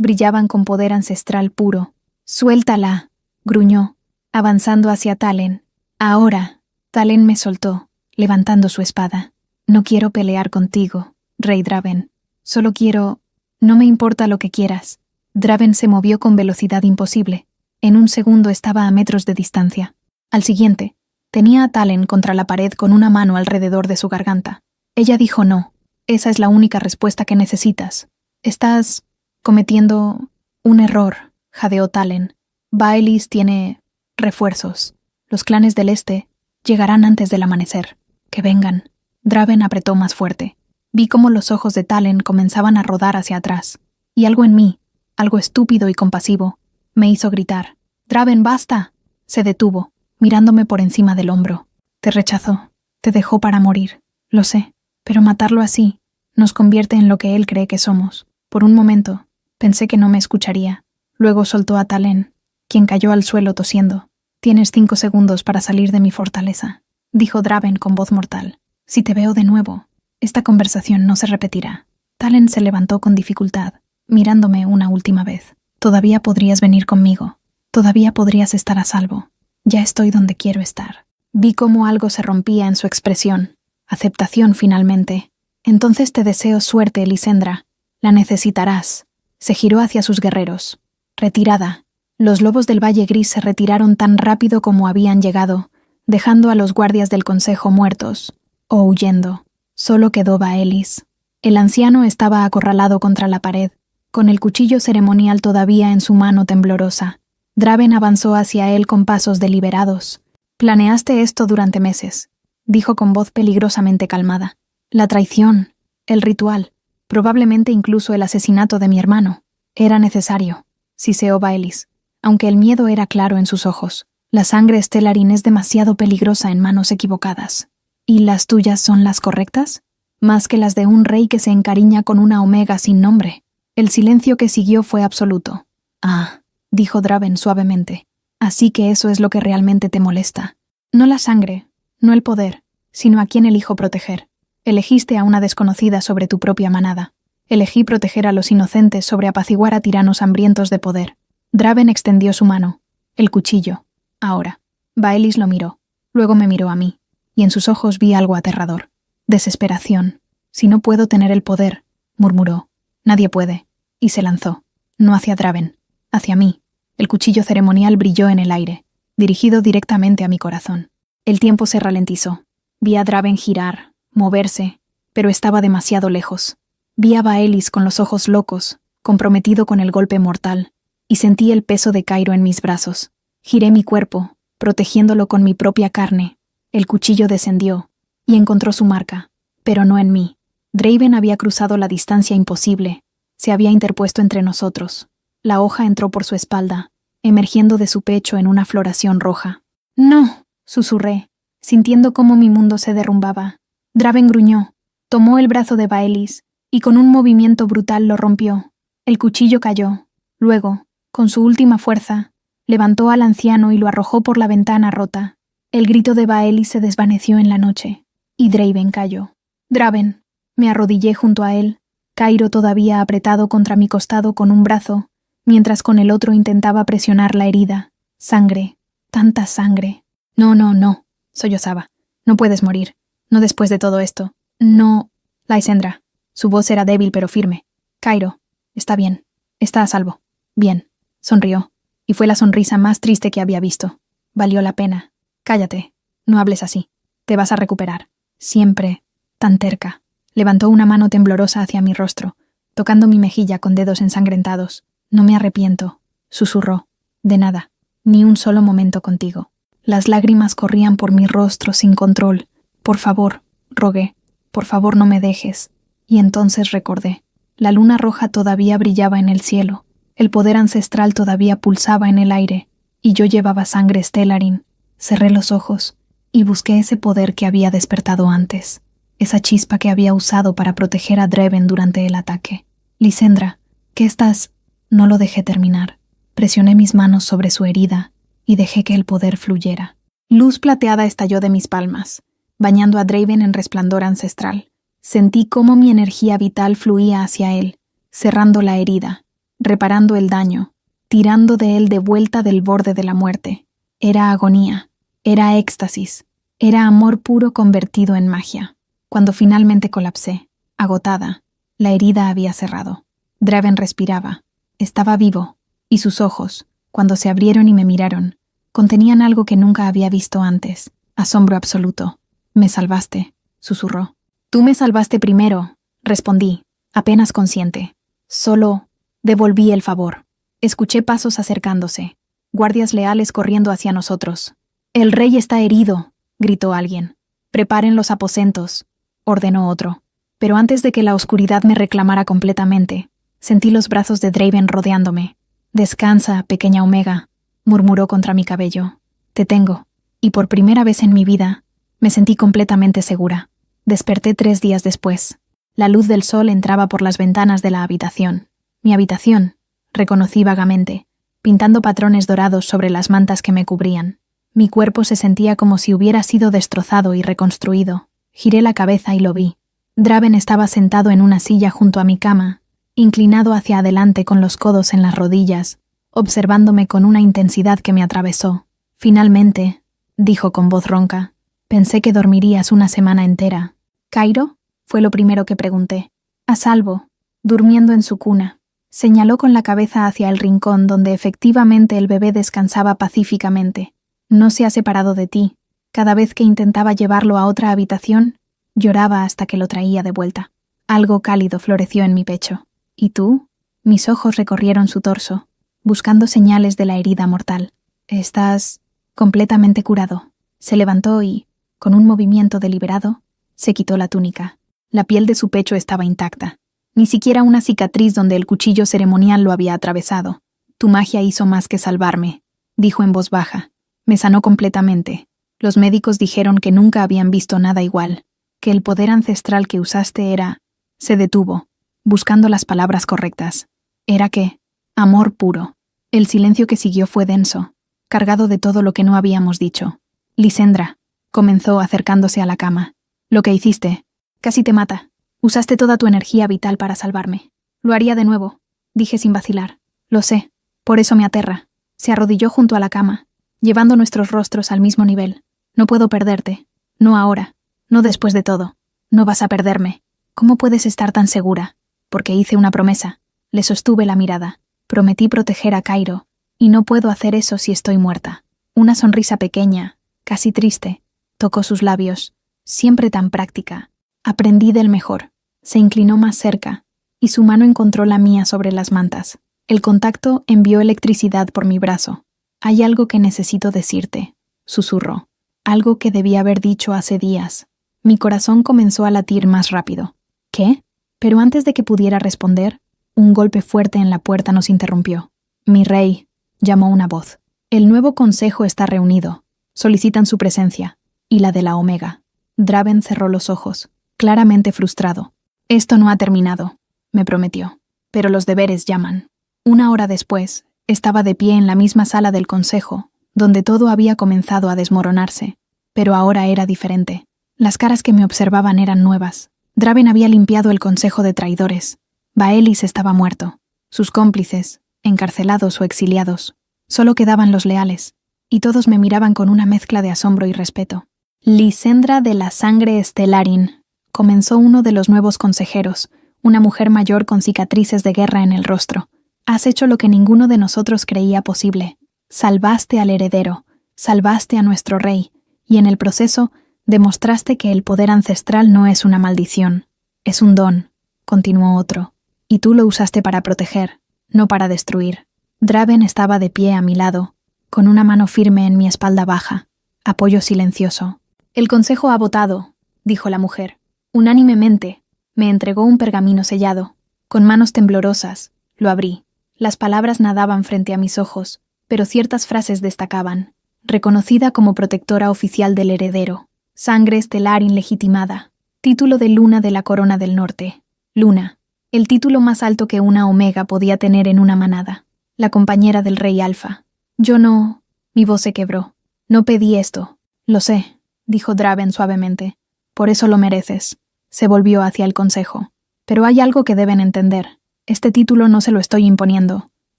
brillaban con poder ancestral puro. «Suéltala», gruñó, avanzando hacia Talen. «Ahora». Talen me soltó, levantando su espada. «No quiero pelear contigo, Rey Draven. Solo quiero... No me importa lo que quieras». Draven se movió con velocidad imposible. En un segundo estaba a metros de distancia. Al siguiente, tenía a Talen contra la pared con una mano alrededor de su garganta. Ella dijo no. «Esa es la única respuesta que necesitas. Estás cometiendo un error», jadeó Talen. «Baelis tiene refuerzos. Los clanes del Este llegarán antes del amanecer. Que vengan». Draven apretó más fuerte. Vi cómo los ojos de Talen comenzaban a rodar hacia atrás. Y algo en mí, algo estúpido y compasivo, me hizo gritar. «Draven, basta». Se detuvo, mirándome por encima del hombro. «Te rechazó. Te dejó para morir. Lo sé. Pero matarlo así nos convierte en lo que él cree que somos». Por un momento, pensé que no me escucharía. Luego soltó a Talen, quien cayó al suelo tosiendo. «Tienes 5 segundos para salir de mi fortaleza», dijo Draven con voz mortal. «Si te veo de nuevo, esta conversación no se repetirá». Talen se levantó con dificultad, mirándome una última vez. Todavía podrías venir conmigo. Todavía podrías estar a salvo. Ya estoy donde quiero estar. Vi cómo algo se rompía en su expresión. Aceptación, finalmente. Entonces te deseo suerte, Lysendra. La necesitarás. Se giró hacia sus guerreros. Retirada. Los lobos del Valle Gris se retiraron tan rápido como habían llegado, dejando a los guardias del consejo muertos, o huyendo. Solo quedó Baelis. El anciano estaba acorralado contra la pared, con el cuchillo ceremonial todavía en su mano temblorosa. Draven avanzó hacia él con pasos deliberados. «Planeaste esto durante meses», dijo con voz peligrosamente calmada. «La traición, el ritual, probablemente incluso el asesinato de mi hermano. Era necesario», siseó Baelis, aunque el miedo era claro en sus ojos. «La sangre Stellarin es demasiado peligrosa en manos equivocadas». «¿Y las tuyas son las correctas? Más que las de un rey que se encariña con una omega sin nombre». El silencio que siguió fue absoluto. «Ah», dijo Draven suavemente, «así que eso es lo que realmente te molesta. No la sangre, no el poder, sino a quién elijo proteger. Elegiste a una desconocida sobre tu propia manada. Elegí proteger a los inocentes sobre apaciguar a tiranos hambrientos de poder». Draven extendió su mano. El cuchillo. Ahora. Baelis lo miró. Luego me miró a mí. Y en sus ojos vi algo aterrador. Desesperación. «Si no puedo tener el poder», murmuró. «Nadie puede». Y se lanzó. No hacia Draven. Hacia mí. El cuchillo ceremonial brilló en el aire, dirigido directamente a mi corazón. El tiempo se ralentizó. Vi a Draven girar, moverse, pero estaba demasiado lejos. Vi a Baelis con los ojos locos, comprometido con el golpe mortal, y sentí el peso de Cairo en mis brazos. Giré mi cuerpo, protegiéndolo con mi propia carne. El cuchillo descendió, y encontró su marca, pero no en mí. Draven había cruzado la distancia imposible, se había interpuesto entre nosotros. La hoja entró por su espalda, emergiendo de su pecho en una floración roja. «No», susurré, sintiendo cómo mi mundo se derrumbaba. Draven gruñó, tomó el brazo de Baelis, y con un movimiento brutal lo rompió. El cuchillo cayó. Luego, con su última fuerza, levantó al anciano y lo arrojó por la ventana rota. El grito de Baelis se desvaneció en la noche, y Draven cayó. «Draven». Me arrodillé junto a él, Cairo todavía apretado contra mi costado con un brazo, mientras con el otro intentaba presionar la herida. Sangre, tanta sangre. «No, no, no», sollozaba. «No puedes morir. No después de todo esto. No». «Lysendra». Su voz era débil pero firme. «Cairo, está bien. Está a salvo. Bien». Sonrió, y fue la sonrisa más triste que había visto. «Valió la pena. Cállate. No hables así. Te vas a recuperar. Siempre tan terca». Levantó una mano temblorosa hacia mi rostro, tocando mi mejilla con dedos ensangrentados. «No me arrepiento», susurró. «De nada. Ni un solo momento contigo». Las lágrimas corrían por mi rostro sin control. «Por favor», rogué. «Por favor, no me dejes». Y entonces recordé. La luna roja todavía brillaba en el cielo. El poder ancestral todavía pulsaba en el aire. Y yo llevaba sangre Stellarin. Cerré los ojos y busqué ese poder que había despertado antes. Esa chispa que había usado para proteger a Draven durante el ataque. «Lysendra, ¿qué estás...?» No lo dejé terminar. Presioné mis manos sobre su herida y dejé que el poder fluyera. Luz plateada estalló de mis palmas, bañando a Draven en resplandor ancestral. Sentí cómo mi energía vital fluía hacia él, cerrando la herida, reparando el daño, tirando de él de vuelta del borde de la muerte. Era agonía, era éxtasis, era amor puro convertido en magia. Cuando finalmente colapsé, agotada, la herida había cerrado. Draven respiraba. Estaba vivo, y sus ojos, cuando se abrieron y me miraron, contenían algo que nunca había visto antes. Asombro absoluto. «Me salvaste», susurró. «Tú me salvaste primero», respondí, apenas consciente. Solo devolví el favor. Escuché pasos acercándose, guardias leales corriendo hacia nosotros. «El rey está herido», gritó alguien. «Preparen los aposentos», ordenó otro. Pero antes de que la oscuridad me reclamara completamente, sentí los brazos de Draven rodeándome. «Descansa, pequeña Omega», murmuró contra mi cabello. «Te tengo». Y por primera vez en mi vida, me sentí completamente segura. Desperté 3 días después. La luz del sol entraba por las ventanas de la habitación. Mi habitación, reconocí vagamente, pintando patrones dorados sobre las mantas que me cubrían. Mi cuerpo se sentía como si hubiera sido destrozado y reconstruido. Giré la cabeza y lo vi. Draven estaba sentado en una silla junto a mi cama, inclinado hacia adelante con los codos en las rodillas, observándome con una intensidad que me atravesó. Finalmente, dijo con voz ronca, pensé que dormirías una semana entera. ¿Cairo? Fue lo primero que pregunté. A salvo, durmiendo en su cuna. Señaló con la cabeza hacia el rincón donde efectivamente el bebé descansaba pacíficamente. No se ha separado de ti. Cada vez que intentaba llevarlo a otra habitación, lloraba hasta que lo traía de vuelta. Algo cálido floreció en mi pecho. ¿Y tú? Mis ojos recorrieron su torso, buscando señales de la herida mortal. Estás completamente curado. Se levantó y, con un movimiento deliberado, se quitó la túnica. La piel de su pecho estaba intacta. Ni siquiera una cicatriz donde el cuchillo ceremonial lo había atravesado. Tu magia hizo más que salvarme, dijo en voz baja. Me sanó completamente. Los médicos dijeron que nunca habían visto nada igual, que el poder ancestral que usaste era... Se detuvo, buscando las palabras correctas. ¿Era qué? Amor puro. El silencio que siguió fue denso, cargado de todo lo que no habíamos dicho. Lisendra, comenzó acercándose a la cama. Lo que hiciste, casi te mata. Usaste toda tu energía vital para salvarme. Lo haría de nuevo, dije sin vacilar. Lo sé, por eso me aterra. Se arrodilló junto a la cama, llevando nuestros rostros al mismo nivel. No puedo perderte. No ahora. No después de todo. No vas a perderme. ¿Cómo puedes estar tan segura? Porque hice una promesa. Le sostuve la mirada. Prometí proteger a Cairo, y no puedo hacer eso si estoy muerta. Una sonrisa pequeña, casi triste, tocó sus labios. Siempre tan práctica. Aprendí del mejor. Se inclinó más cerca, y su mano encontró la mía sobre las mantas. El contacto envió electricidad por mi brazo. Hay algo que necesito decirte, susurró. Algo que debí haber dicho hace días. Mi corazón comenzó a latir más rápido. ¿Qué? Pero antes de que pudiera responder, un golpe fuerte en la puerta nos interrumpió. Mi rey, llamó una voz. El nuevo consejo está reunido. Solicitan su presencia, y la de la Omega. Draven cerró los ojos, claramente frustrado. Esto no ha terminado, me prometió. Pero los deberes llaman. 1 hora después, estaba de pie en la misma sala del consejo, donde todo había comenzado a desmoronarse. Pero ahora era diferente. Las caras que me observaban eran nuevas. Draven había limpiado el consejo de traidores. Baelis estaba muerto. Sus cómplices, encarcelados o exiliados. Solo quedaban los leales. Y todos me miraban con una mezcla de asombro y respeto. Lisendra de la sangre Stellarin, comenzó uno de los nuevos consejeros, una mujer mayor con cicatrices de guerra en el rostro. Has hecho lo que ninguno de nosotros creía posible. Salvaste al heredero, salvaste a nuestro rey, y en el proceso demostraste que el poder ancestral no es una maldición, es un don, continuó otro, y tú lo usaste para proteger, no para destruir. Draven estaba de pie a mi lado, con una mano firme en mi espalda baja, apoyo silencioso. El consejo ha votado, dijo la mujer. Unánimemente, me entregó un pergamino sellado. Con manos temblorosas, lo abrí. Las palabras nadaban frente a mis ojos, pero ciertas frases destacaban. Reconocida como protectora oficial del heredero. Sangre estelar ilegitimada. Título de Luna de la Corona del Norte. Luna. El título más alto que una Omega podía tener en una manada. La compañera del rey Alfa. Yo no... Mi voz se quebró. No pedí esto. Lo sé, dijo Draven suavemente. Por eso lo mereces. Se volvió hacia el consejo. Pero hay algo que deben entender. Este título no se lo estoy imponiendo.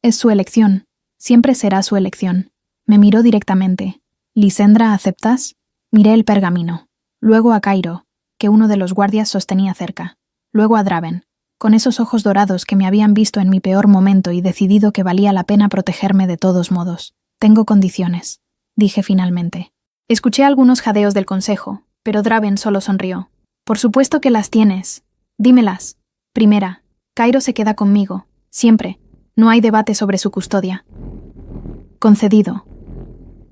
Es su elección. Siempre será su elección. Me miró directamente. «Lisendra, ¿aceptas?» Miré el pergamino. Luego a Cairo, que uno de los guardias sostenía cerca. Luego a Draven, con esos ojos dorados que me habían visto en mi peor momento y decidido que valía la pena protegerme de todos modos. «Tengo condiciones», dije finalmente. Escuché algunos jadeos del consejo, pero Draven solo sonrió. «Por supuesto que las tienes. Dímelas. Primera, Cairo se queda conmigo. Siempre. No hay debate sobre su custodia». «Concedido».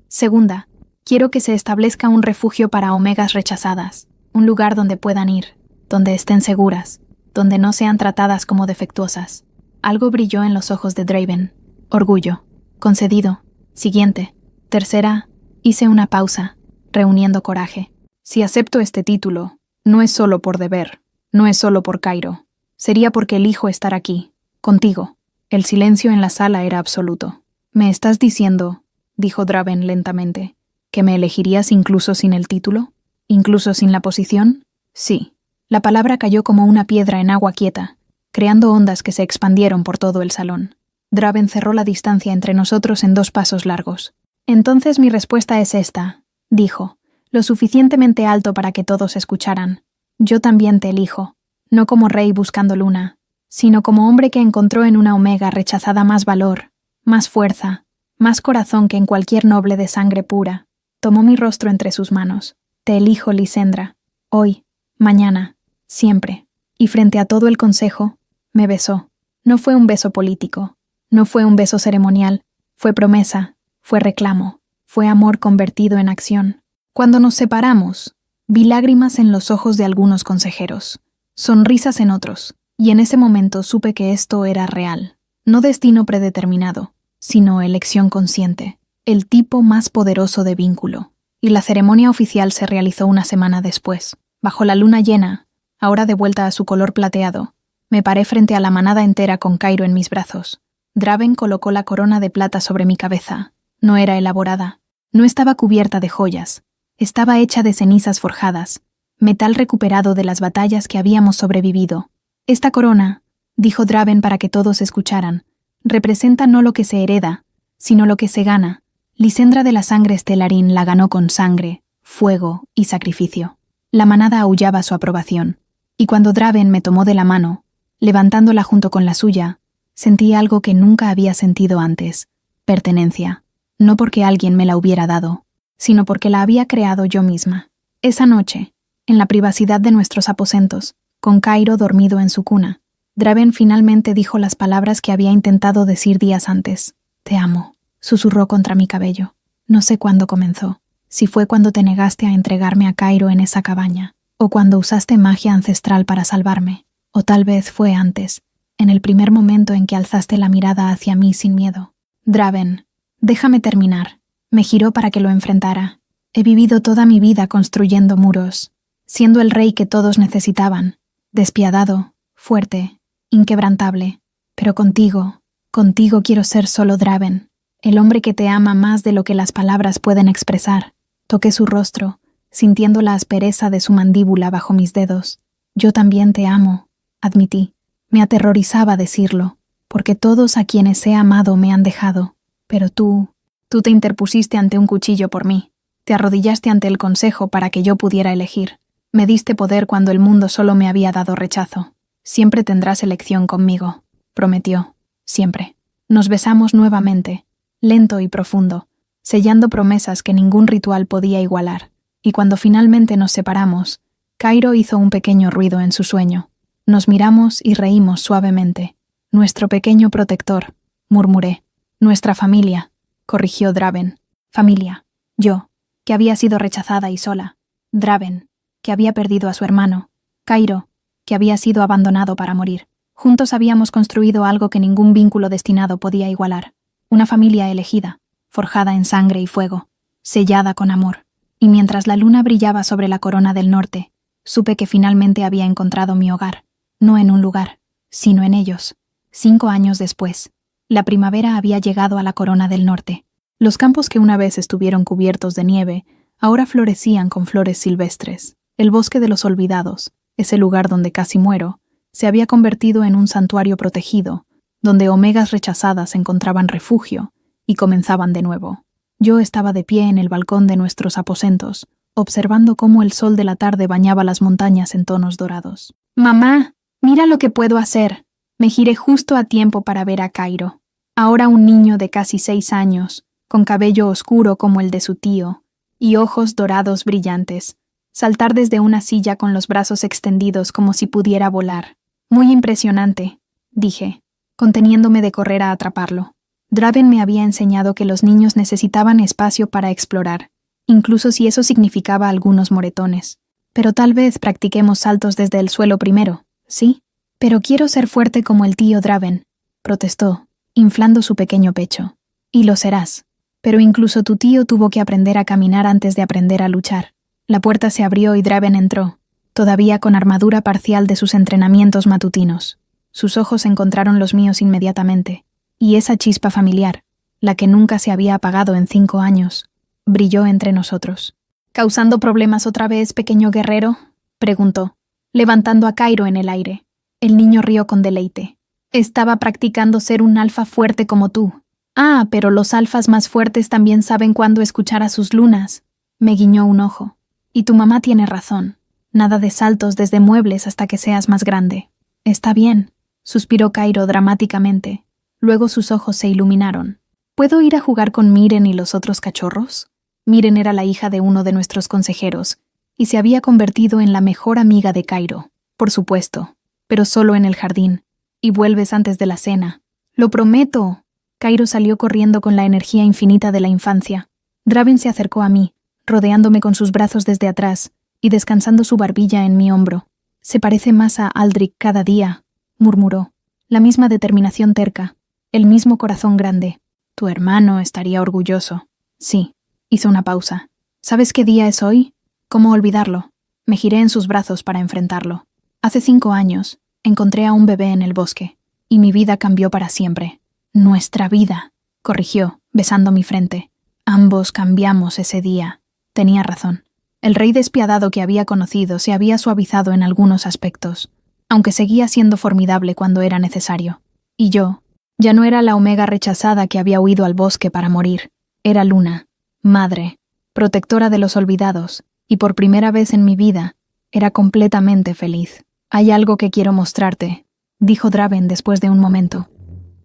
Segunda, quiero que se establezca un refugio para omegas rechazadas, un lugar donde puedan ir, donde estén seguras, donde no sean tratadas como defectuosas. Algo brilló en los ojos de Draven. Orgullo. Concedido. Siguiente. Tercera, hice una pausa, reuniendo coraje. Si acepto este título, no es solo por deber, no es solo por Cairo. Sería porque elijo estar aquí, contigo. El silencio en la sala era absoluto. ¿Me estás diciendo, dijo Draven lentamente, que me elegirías incluso sin el título? ¿Incluso sin la posición? Sí, La palabra cayó como una piedra en agua quieta, creando ondas que se expandieron por todo el salón. Draven cerró la distancia entre nosotros en 2 pasos largos. Entonces mi respuesta es esta, dijo, lo suficientemente alto para que todos escucharan. Yo también te elijo, no como rey buscando luna, sino como hombre que encontró en una omega rechazada más valor, más fuerza, más corazón que en cualquier noble de sangre pura. Tomó mi rostro entre sus manos. Te elijo, Lysendra. Hoy, mañana, siempre. Y frente a todo el consejo, me besó. No fue un beso político, no fue un beso ceremonial, fue promesa, fue reclamo, fue amor convertido en acción. Cuando nos separamos, vi lágrimas en los ojos de algunos consejeros, sonrisas en otros, y en ese momento supe que esto era real, no destino predeterminado, sino elección consciente, el tipo más poderoso de vínculo. Y la ceremonia oficial se realizó una semana después. Bajo la luna llena, ahora de vuelta a su color plateado, me paré frente a la manada entera con Cairo en mis brazos. Draven colocó la corona de plata sobre mi cabeza. No era elaborada, no estaba cubierta de joyas, estaba hecha de cenizas forjadas, metal recuperado de las batallas que habíamos sobrevivido. Esta corona, dijo Draven para que todos escucharan, representa no lo que se hereda, sino lo que se gana. Lysendra de la sangre Stellarin la ganó con sangre, fuego y sacrificio. La manada aullaba su aprobación, y cuando Draven me tomó de la mano, levantándola junto con la suya, sentí algo que nunca había sentido antes, pertenencia, no porque alguien me la hubiera dado, sino porque la había creado yo misma. Esa noche, en la privacidad de nuestros aposentos, con Cairo dormido en su cuna, Draven finalmente dijo las palabras que había intentado decir días antes. Te amo, susurró contra mi cabello. No sé cuándo comenzó, si fue cuando te negaste a entregarme a Cairo en esa cabaña, o cuando usaste magia ancestral para salvarme, o tal vez fue antes, en el primer momento en que alzaste la mirada hacia mí sin miedo. Draven, déjame terminar. Me giró para que lo enfrentara. He vivido toda mi vida construyendo muros, siendo el rey que todos necesitaban, despiadado, fuerte, inquebrantable. Pero contigo quiero ser solo Draven, el hombre que te ama más de lo que las palabras pueden expresar. Toqué su rostro, sintiendo la aspereza de su mandíbula bajo mis dedos. Yo también te amo, admití. Me aterrorizaba decirlo, porque todos a quienes he amado me han dejado. Pero tú te interpusiste ante un cuchillo por mí. Te arrodillaste ante el consejo para que yo pudiera elegir. Me diste poder cuando el mundo solo me había dado rechazo. Siempre tendrás elección conmigo, prometió. Siempre. Nos besamos nuevamente, lento y profundo, sellando promesas que ningún ritual podía igualar. Y cuando finalmente nos separamos, Cairo hizo un pequeño ruido en su sueño. Nos miramos y reímos suavemente. Nuestro pequeño protector, murmuré. Nuestra familia, corrigió Draven. Familia. Yo, que había sido rechazada y sola. Draven, que había perdido a su hermano. Cairo, que había sido abandonado para morir. Juntos habíamos construido algo que ningún vínculo destinado podía igualar. Una familia elegida, forjada en sangre y fuego, sellada con amor. Y mientras la luna brillaba sobre la corona del norte, supe que finalmente había encontrado mi hogar. No en un lugar, sino en ellos. 5 años después, la primavera había llegado a la corona del norte. Los campos que una vez estuvieron cubiertos de nieve, ahora florecían con flores silvestres. El bosque de los olvidados, ese lugar donde casi muero, se había convertido en un santuario protegido, donde omegas rechazadas encontraban refugio y comenzaban de nuevo. Yo estaba de pie en el balcón de nuestros aposentos, observando cómo el sol de la tarde bañaba las montañas en tonos dorados. «Mamá, mira lo que puedo hacer». Me giré justo a tiempo para ver a Cairo, ahora un niño de casi 6 años, con cabello oscuro como el de su tío, y ojos dorados brillantes, saltar desde una silla con los brazos extendidos como si pudiera volar. Muy impresionante, dije, conteniéndome de correr a atraparlo. Draven me había enseñado que los niños necesitaban espacio para explorar, incluso si eso significaba algunos moretones. Pero tal vez practiquemos saltos desde el suelo primero, ¿sí? Pero quiero ser fuerte como el tío Draven, protestó, inflando su pequeño pecho. Y lo serás. Pero incluso tu tío tuvo que aprender a caminar antes de aprender a luchar. La puerta se abrió y Draven entró, todavía con armadura parcial de sus entrenamientos matutinos. Sus ojos encontraron los míos inmediatamente, y esa chispa familiar, la que nunca se había apagado en 5 años, brilló entre nosotros. ¿Causando problemas otra vez, pequeño guerrero?, preguntó. levantando a Cairo en el aire. El niño rió con deleite. Estaba practicando ser un alfa fuerte como tú. Ah, pero los alfas más fuertes también saben cuándo escuchar a sus lunas. Me guiñó un ojo. Y tu mamá tiene razón. Nada de saltos desde muebles hasta que seas más grande. Está bien, suspiró Cairo dramáticamente. Luego sus ojos se iluminaron. ¿Puedo ir a jugar con Miren y los otros cachorros? Miren era la hija de uno de nuestros consejeros, y se había convertido en la mejor amiga de Cairo, por supuesto, pero solo en el jardín. Y vuelves antes de la cena. ¡Lo prometo! Cairo salió corriendo con la energía infinita de la infancia. Draven se acercó a mí, rodeándome con sus brazos desde atrás y descansando su barbilla en mi hombro. Se parece más a Aldrich cada día, murmuró. La misma determinación terca, el mismo corazón grande. Tu hermano estaría orgulloso. Sí, hizo una pausa. ¿Sabes qué día es hoy? ¿Cómo olvidarlo? Me giré en sus brazos para enfrentarlo. Hace 5 años, encontré a un bebé en el bosque, y mi vida cambió para siempre. Nuestra vida, corrigió, besando mi frente. Ambos cambiamos ese día. Tenía razón. El rey despiadado que había conocido se había suavizado en algunos aspectos, aunque seguía siendo formidable cuando era necesario. Y yo, ya no era la Omega rechazada que había huido al bosque para morir. Era Luna, madre, protectora de los olvidados, y por primera vez en mi vida, era completamente feliz. Hay algo que quiero mostrarte, dijo Draven después de un momento.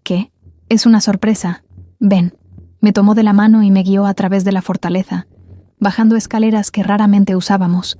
¿Qué? Es una sorpresa. Ven. Me tomó de la mano y me guió a través de la fortaleza, bajando escaleras que raramente usábamos,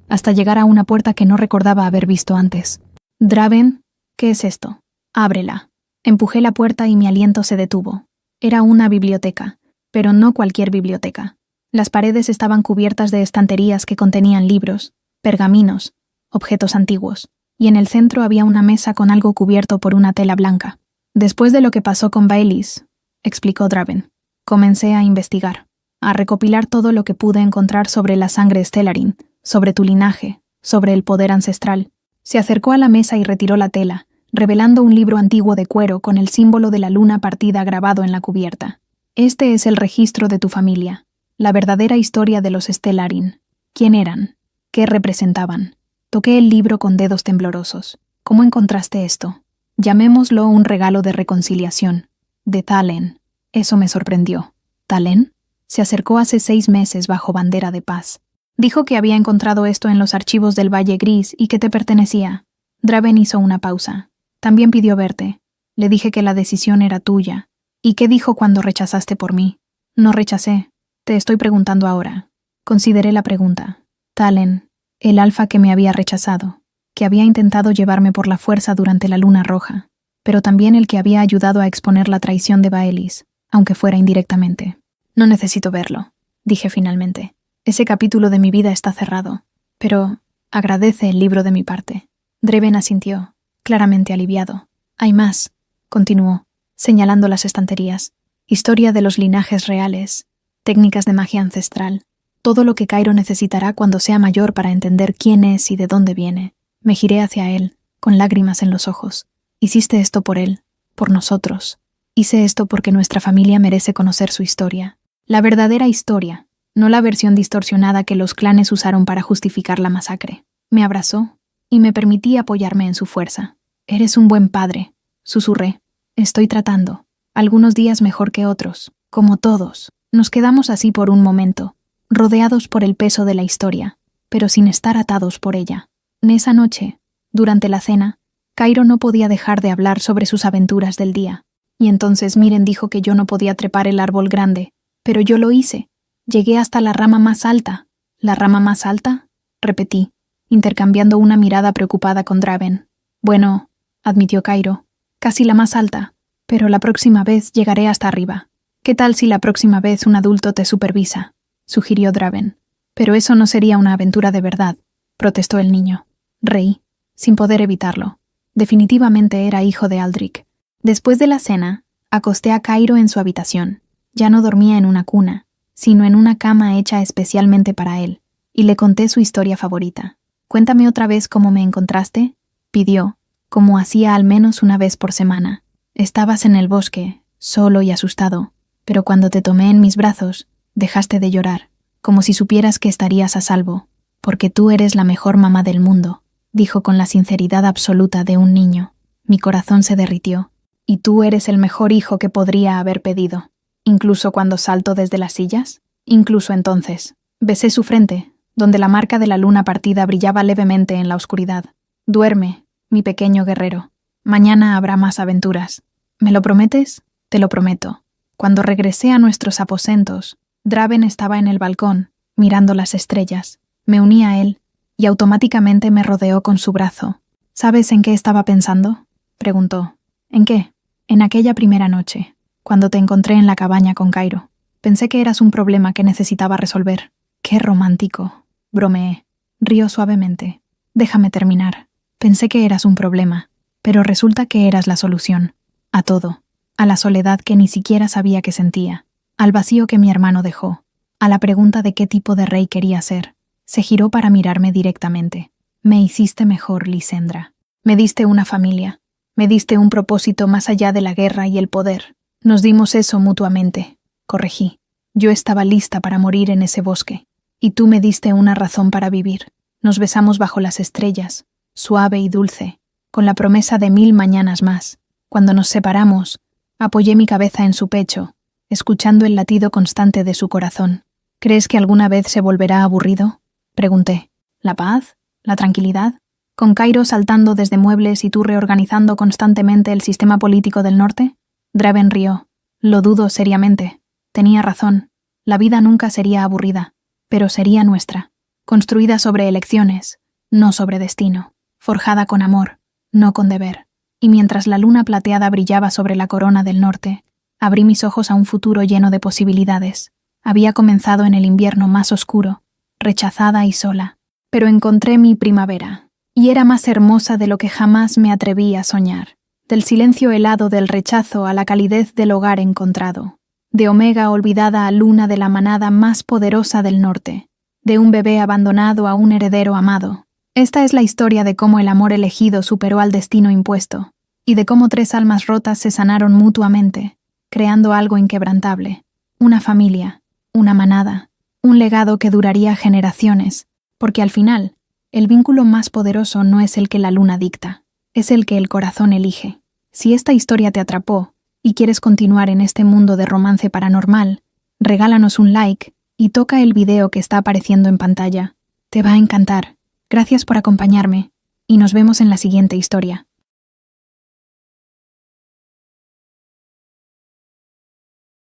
hasta llegar a una puerta que no recordaba haber visto antes. Draven, ¿qué es esto? Ábrela. Empujé la puerta y mi aliento se detuvo. Era una biblioteca, pero no cualquier biblioteca. Las paredes estaban cubiertas de estanterías que contenían libros, pergaminos, objetos antiguos, y en el centro había una mesa con algo cubierto por una tela blanca. Después de lo que pasó con Baelish, explicó Draven, comencé a investigar, a recopilar todo lo que pude encontrar sobre la sangre Stellarin, sobre tu linaje, sobre el poder ancestral. Se acercó a la mesa y retiró la tela, revelando un libro antiguo de cuero con el símbolo de la luna partida grabado en la cubierta. Este es el registro de tu familia, la verdadera historia de los Stellarin. ¿Quién eran? ¿Qué representaban? Toqué el libro con dedos temblorosos. ¿Cómo encontraste esto? Llamémoslo un regalo de reconciliación. De Talen. Eso me sorprendió. ¿Talen? Se acercó hace 6 meses bajo bandera de paz. Dijo que había encontrado esto en los archivos del Valle Gris y que te pertenecía. Draven hizo una pausa. También pidió verte. Le dije que la decisión era tuya. ¿Y qué dijo cuando rechazaste por mí? No rechacé. Te estoy preguntando ahora. Consideré la pregunta. Talen, el alfa que me había rechazado, que había intentado llevarme por la fuerza durante la luna roja, pero también el que había ayudado a exponer la traición de Baelish, aunque fuera indirectamente. No necesito verlo, dije finalmente. Ese capítulo de mi vida está cerrado, pero agradece el libro de mi parte. Draven asintió, claramente aliviado. Hay más, continuó, señalando las estanterías. Historia de los linajes reales, técnicas de magia ancestral, todo lo que Cairo necesitará cuando sea mayor para entender quién es y de dónde viene. Me giré hacia él, con lágrimas en los ojos. Hiciste esto por él, por nosotros. Hice esto porque nuestra familia merece conocer su historia. La verdadera historia, no la versión distorsionada que los clanes usaron para justificar la masacre. Me abrazó y me permití apoyarme en su fuerza. Eres un buen padre, susurré. Estoy tratando. Algunos días mejor que otros, como todos. Nos quedamos así por un momento, rodeados por el peso de la historia, pero sin estar atados por ella. En esa noche, durante la cena, Cairo no podía dejar de hablar sobre sus aventuras del día, y entonces Miren dijo que yo no podía trepar el árbol grande, pero yo lo hice. Llegué hasta la rama más alta. ¿La rama más alta? Repetí, intercambiando una mirada preocupada con Draven. Bueno, admitió Cairo, casi la más alta, pero la próxima vez llegaré hasta arriba. ¿Qué tal si la próxima vez un adulto te supervisa?, sugirió Draven. Pero eso no sería una aventura de verdad, protestó el niño. Reí, sin poder evitarlo. Definitivamente era hijo de Aldrich. Después de la cena, acosté a Cairo en su habitación. Ya no dormía en una cuna, sino en una cama hecha especialmente para él, y le conté su historia favorita. «Cuéntame otra vez cómo me encontraste», pidió, como hacía al menos una vez por semana. «Estabas en el bosque, solo y asustado, pero cuando te tomé en mis brazos, dejaste de llorar, como si supieras que estarías a salvo, porque tú eres la mejor mamá del mundo. dijo con la sinceridad absoluta de un niño. Mi corazón se derritió. ¿Y tú eres el mejor hijo que podría haber pedido? ¿Incluso cuando salto desde las sillas? Incluso entonces. Besé su frente, donde la marca de la luna partida brillaba levemente en la oscuridad. Duerme, mi pequeño guerrero. Mañana habrá más aventuras. ¿Me lo prometes? Te lo prometo. Cuando regresé a nuestros aposentos, Draven estaba en el balcón, mirando las estrellas. Me uní a él, y automáticamente me rodeó con su brazo. ¿Sabes en qué estaba pensando?, preguntó. ¿En qué? En aquella primera noche, cuando te encontré en la cabaña con Cairo. Pensé que eras un problema que necesitaba resolver. ¡Qué romántico!, bromeé. Rió suavemente. Déjame terminar. Pensé que eras un problema, pero resulta que eras la solución. A todo. A la soledad que ni siquiera sabía que sentía. Al vacío que mi hermano dejó. A la pregunta de qué tipo de rey quería ser. Se giró para mirarme directamente. Me hiciste mejor, Lisendra. Me diste una familia. Me diste un propósito más allá de la guerra y el poder. Nos dimos eso mutuamente. Corregí. Yo estaba lista para morir en ese bosque. Y tú me diste una razón para vivir. Nos besamos bajo las estrellas, suave y dulce, con la promesa de 1000 mañanas más. Cuando nos separamos, apoyé mi cabeza en su pecho, escuchando el latido constante de su corazón. ¿Crees que alguna vez se volverá aburrido?, pregunté. ¿La paz? ¿La tranquilidad? ¿Con Cairo saltando desde muebles y tú reorganizando constantemente el sistema político del norte? Draven rió. Lo dudo seriamente. Tenía razón. La vida nunca sería aburrida, pero sería nuestra. Construida sobre elecciones, no sobre destino. Forjada con amor, no con deber. Y mientras la luna plateada brillaba sobre la corona del norte, abrí mis ojos a un futuro lleno de posibilidades. Había comenzado en el invierno más oscuro, rechazada y sola. Pero encontré mi primavera, y era más hermosa de lo que jamás me atreví a soñar. Del silencio helado del rechazo a la calidez del hogar encontrado. De Omega olvidada a luna de la manada más poderosa del norte. De un bebé abandonado a un heredero amado. Esta es la historia de cómo el amor elegido superó al destino impuesto, y de cómo 3 almas rotas se sanaron mutuamente, creando algo inquebrantable. Una familia, una manada, un legado que duraría generaciones, porque al final, el vínculo más poderoso no es el que la luna dicta, es el que el corazón elige. Si esta historia te atrapó y quieres continuar en este mundo de romance paranormal, regálanos un like y toca el video que está apareciendo en pantalla. Te va a encantar. Gracias por acompañarme y nos vemos en la siguiente historia.